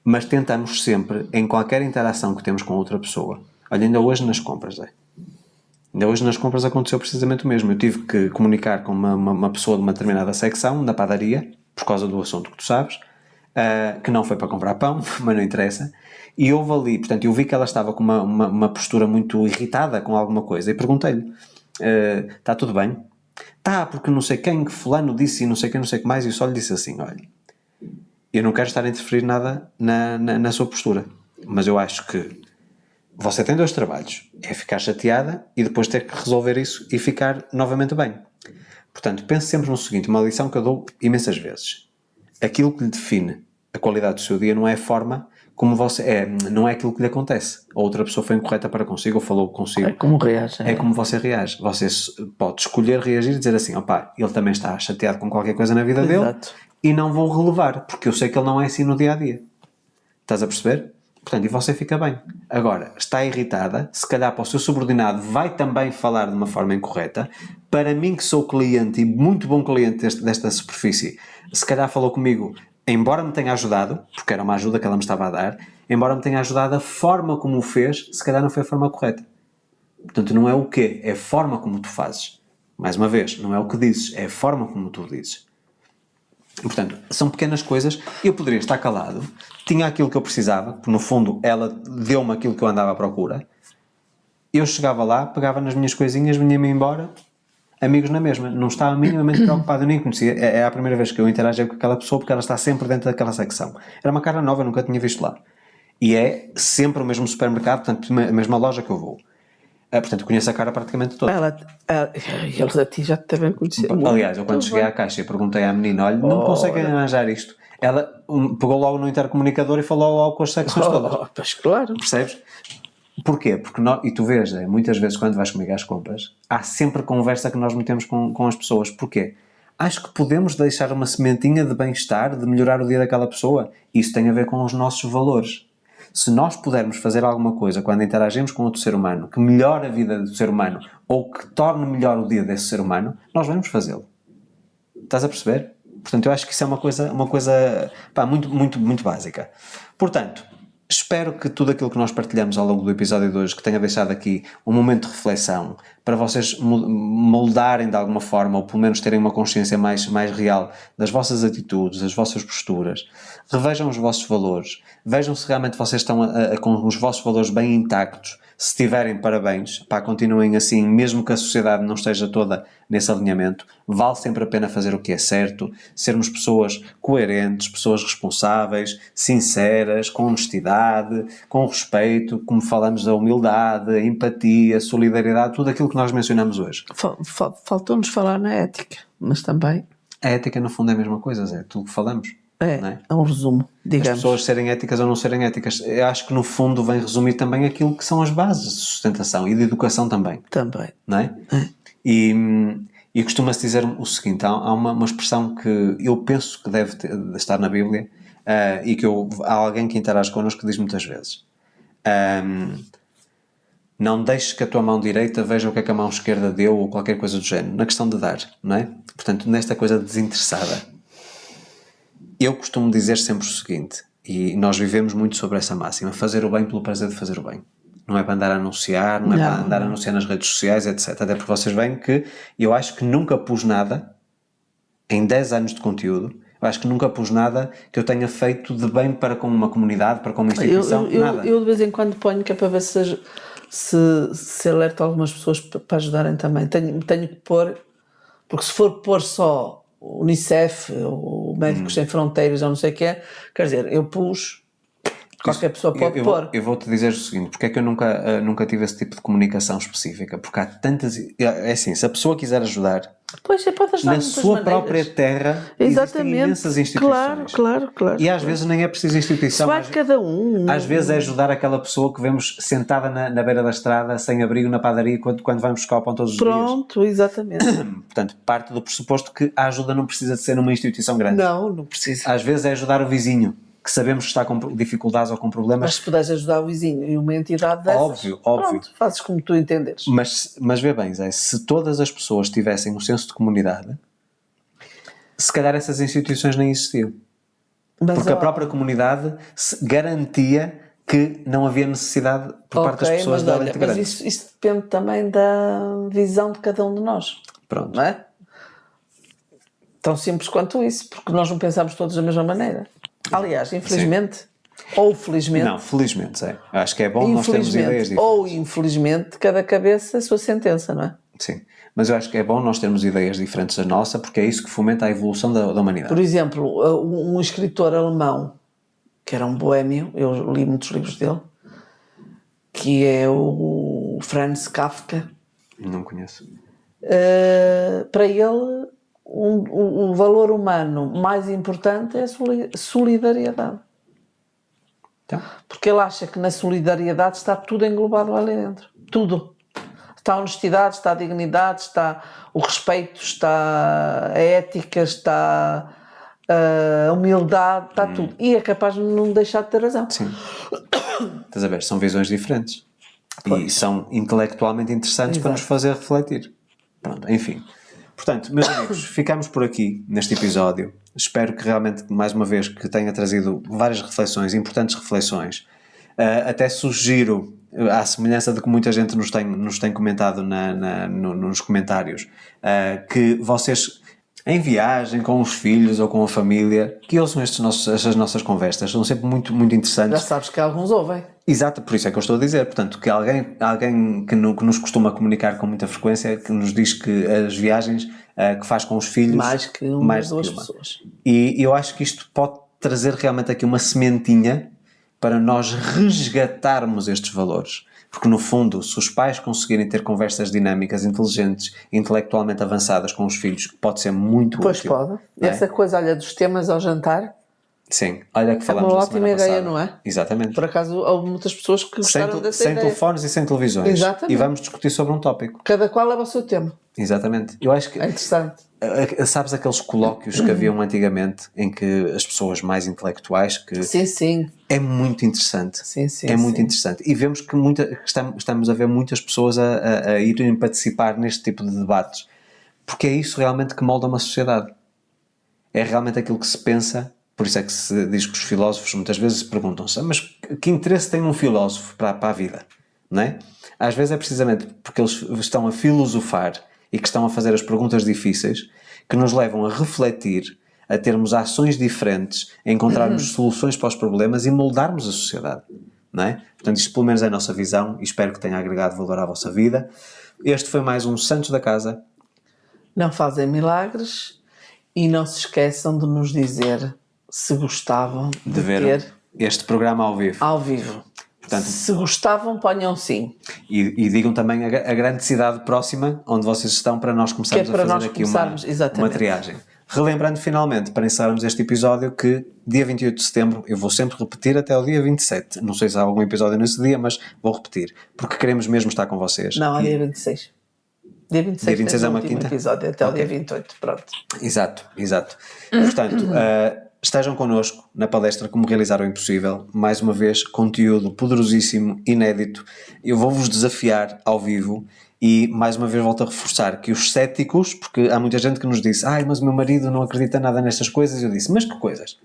mas tentamos sempre, em qualquer interação que temos com outra pessoa. Olha, ainda hoje nas compras, ainda hoje nas compras aconteceu precisamente o mesmo. Eu tive que comunicar com uma pessoa de uma determinada secção, da padaria, por causa do assunto que tu sabes, que não foi para comprar pão, mas não interessa, e houve ali, portanto, eu vi que ela estava com uma postura muito irritada com alguma coisa, e perguntei-lhe, está tudo bem? Tá, porque não sei quem, que fulano disse, e não sei quem, não sei o que mais, e eu só lhe disse assim, olha, eu não quero estar a interferir nada na sua postura, mas eu acho que você tem 2 trabalhos, é ficar chateada e depois ter que resolver isso e ficar novamente bem. Portanto, pense sempre no seguinte, uma lição que eu dou imensas vezes. Aquilo que lhe define a qualidade do seu dia não é a forma como você é, não é aquilo que lhe acontece. A outra pessoa foi incorreta para consigo ou falou consigo. É como reage. É como você reage. Você pode escolher reagir e dizer assim, opá, ele também está chateado com qualquer coisa na vida dele. Exato. E não vou relevar, porque eu sei que ele não é assim no dia-a-dia. Estás a perceber? Portanto, e você fica bem. Agora, está irritada, se calhar para o seu subordinado vai também falar de uma forma incorreta. Para mim, que sou cliente e muito bom cliente desta superfície, se calhar falou comigo, embora me tenha ajudado, porque era uma ajuda que ela me estava a dar, embora me tenha ajudado, a forma como o fez, se calhar não foi a forma correta. Portanto, não é o quê, é a forma como tu fazes. Mais uma vez, não é o que dizes, é a forma como tu dizes. Portanto, são pequenas coisas. Eu poderia estar calado, tinha aquilo que eu precisava, porque no fundo ela deu-me aquilo que eu andava à procura. Eu chegava lá, pegava nas minhas coisinhas, vinha-me embora, amigos na mesma. Não estava minimamente preocupado, eu nem conhecia. É a primeira vez que eu interagia com aquela pessoa, porque ela está sempre dentro daquela secção. Era uma cara nova, eu nunca tinha visto lá. E é sempre o mesmo supermercado, portanto, a mesma loja que eu vou. Portanto, conheço a cara praticamente toda. Eles a ti já te devem conhecer. Aliás, eu quando cheguei à caixa e perguntei à menina, olha, não conseguem arranjar isto. Ela pegou logo no intercomunicador e falou logo com as secções todas. Pois claro. Percebes? Porquê? Porque e tu vês, muitas vezes quando vais comigo às compras, há sempre conversa que nós metemos com as pessoas. Porquê? Acho que podemos deixar uma sementinha de bem-estar, de melhorar o dia daquela pessoa. Isso tem a ver com os nossos valores. Se nós pudermos fazer alguma coisa quando interagimos com outro ser humano que melhore a vida do ser humano ou que torne melhor o dia desse ser humano, nós vamos fazê-lo. Estás a perceber? Portanto, eu acho que isso é uma coisa muito, muito, muito básica. Portanto, espero que tudo aquilo que nós partilhamos ao longo do episódio de hoje, que tenha deixado aqui um momento de reflexão, para vocês moldarem de alguma forma, ou pelo menos terem uma consciência mais real das vossas atitudes, das vossas posturas. Revejam os vossos valores. Vejam se realmente vocês estão com os vossos valores bem intactos. Se tiverem, parabéns. Continuem assim, mesmo que a sociedade não esteja toda nesse alinhamento. Vale sempre a pena fazer o que é certo, sermos pessoas coerentes, pessoas responsáveis, sinceras, com honestidade, com respeito, como falamos da humildade, a empatia, a solidariedade, tudo aquilo que nós mencionamos hoje. Faltou-nos falar na ética, mas também... A ética, no fundo, é a mesma coisa, Zé, tudo que falamos. É um resumo, digamos. As pessoas serem éticas ou não serem éticas, eu acho que no fundo vem resumir também aquilo que são as bases de sustentação e de educação também. Também. Não é? E costuma-se dizer o seguinte, há uma expressão que eu penso que deve estar na Bíblia e que há alguém que interage connosco que diz muitas vezes. não deixes que a tua mão direita veja o que é que a mão esquerda deu ou qualquer coisa do género, na questão de dar, não é? Portanto, nesta coisa desinteressada, eu costumo dizer sempre o seguinte, e nós vivemos muito sobre essa máxima: fazer o bem pelo prazer de fazer o bem. Não é para andar a anunciar, não é para andar a anunciar nas redes sociais, etc. Até porque vocês veem que eu acho que nunca pus nada, em 10 anos de conteúdo, eu acho que nunca pus nada que eu tenha feito de bem para com uma comunidade, para com uma instituição, nada. Eu de vez em quando ponho, que é para ver se alerta algumas pessoas para ajudarem também. Tenho que pôr, porque se for pôr só o Unicef, o Médicos Sem Fronteiras, ou não sei o que é, quer dizer, eu pus, qualquer pessoa pode pôr. Eu vou-te dizer o seguinte: porque é que eu nunca tive esse tipo de comunicação específica? Porque há tantas... É assim, se a pessoa quiser ajudar, Pois, você pode ajudar na sua própria terra, existem imensas instituições. Claro. E às vezes nem é preciso instituição. Vai cada um. Às vezes é ajudar aquela pessoa que vemos sentada na beira da estrada, sem abrigo, na padaria, quando vamos buscar o pão todos os dias. Pronto, exatamente. Portanto, parte do pressuposto que a ajuda não precisa de ser numa instituição grande. Não precisa. Às vezes é ajudar o vizinho, que sabemos que está com dificuldades ou com problemas. Mas se puderes ajudar o vizinho e uma entidade dessas, Óbvio. Pronto, fazes como tu entenderes. Mas vê bem, Zé, se todas as pessoas tivessem um senso de comunidade, se calhar essas instituições nem existiam. Porque a própria comunidade garantia que não havia necessidade por parte das pessoas dela integrante. Mas isso depende também da visão de cada um de nós. Pronto. Não é? Tão simples quanto isso, porque nós não pensamos todos da mesma maneira. Aliás, infelizmente, ou felizmente... Não, felizmente, é. Acho que é bom nós termos ideias diferentes. Ou infelizmente, cada cabeça a sua sentença, não é? Sim, mas eu acho que é bom nós termos ideias diferentes da nossa, porque é isso que fomenta a evolução da humanidade. Por exemplo, um escritor alemão, que era um boémio, eu li muitos livros dele, que é o Franz Kafka. Não conheço. Para ele, o valor humano mais importante é a solidariedade. Então? Porque ele acha que na solidariedade está tudo englobado lá dentro. Tudo. Está a honestidade, está a dignidade, está o respeito, está a ética, está a humildade, está tudo. E é capaz de não deixar de ter razão. Sim. Estás a ver? São visões diferentes. Pois. E são intelectualmente interessantes. Exato. Para nos fazer refletir. Pronto, enfim. Portanto, meus amigos, ficamos por aqui neste episódio. Espero que realmente, mais uma vez, que tenha trazido várias reflexões, importantes reflexões. Até sugiro, à semelhança de que muita gente nos tem comentado nos comentários, que vocês, em viagem, com os filhos ou com a família, que ouçam estas nossas conversas. São sempre muito, muito interessantes. Já sabes que alguns ouvem. Exato, por isso é que eu estou a dizer. Portanto, que alguém que nos costuma comunicar com muita frequência, que nos diz que as viagens que faz com os filhos... Mais que duas pessoas. E eu acho que isto pode trazer realmente aqui uma sementinha para nós resgatarmos estes valores. Porque, no fundo, se os pais conseguirem ter conversas dinâmicas, inteligentes, intelectualmente avançadas com os filhos, pode ser muito útil. Pois pode. É? Essa coisa, olha, dos temas ao jantar... Sim, olha que falamos uma ótima ideia, não é? Exatamente. Por acaso, houve muitas pessoas que gostaram dessa ideia. Sem telefones e sem televisões. Exatamente. E vamos discutir sobre um tópico. Cada qual leva o seu tema. Exatamente. Eu acho que... É interessante. Sabes aqueles colóquios que haviam antigamente em que as pessoas mais intelectuais... que Sim. É muito interessante. Sim. É muito interessante. E vemos que estamos a ver muitas pessoas a irem participar neste tipo de debates. Porque é isso realmente que molda uma sociedade. É realmente aquilo que se pensa... Por isso é que se diz que os filósofos muitas vezes perguntam-se: mas que interesse tem um filósofo para a vida? Não é? Às vezes é precisamente porque eles estão a filosofar e que estão a fazer as perguntas difíceis que nos levam a refletir, a termos ações diferentes, a encontrarmos soluções para os problemas e moldarmos a sociedade. Não é? Portanto, isto pelo menos é a nossa visão e espero que tenha agregado valor à vossa vida. Este foi mais um Santos da Casa. Não fazem milagres e não se esqueçam de nos dizer... se gostavam de ver este programa ao vivo. Ao vivo. Portanto, se gostavam, ponham sim. E digam também a grande cidade próxima onde vocês estão para nós começarmos a fazer aqui uma triagem. Relembrando finalmente, para encerrarmos este episódio, que dia 28 de setembro, eu vou sempre repetir até o dia 27. Não sei se há algum episódio nesse dia, mas vou repetir. Porque queremos mesmo estar com vocês. Não, é dia 26. Dia 26 é uma quinta? Episódio, até o dia 28, pronto. Exato. Portanto, estejam connosco na palestra Como Realizar o Impossível. Mais uma vez, conteúdo poderosíssimo, inédito. Eu vou-vos desafiar ao vivo e, mais uma vez, volto a reforçar que os céticos, porque há muita gente que nos disse mas o meu marido não acredita nada nestas coisas. Eu disse, mas que coisas?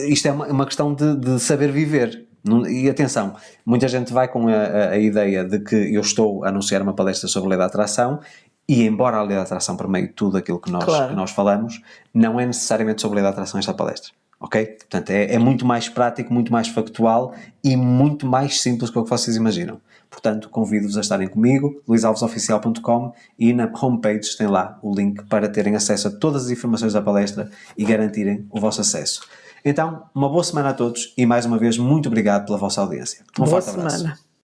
Isto é uma questão de saber viver. E atenção, muita gente vai com a ideia de que eu estou a anunciar uma palestra sobre a lei da atração e, embora a lei da atração permeie tudo aquilo que nós falamos, não é necessariamente sobre a lei da atração esta palestra, ok? Portanto, é muito mais prático, muito mais factual e muito mais simples do que vocês imaginam. Portanto, convido-vos a estarem comigo, luisalvesoficial.com, e na homepage tem lá o link para terem acesso a todas as informações da palestra e garantirem o vosso acesso. Então, uma boa semana a todos e, mais uma vez, muito obrigado pela vossa audiência. Boa semana.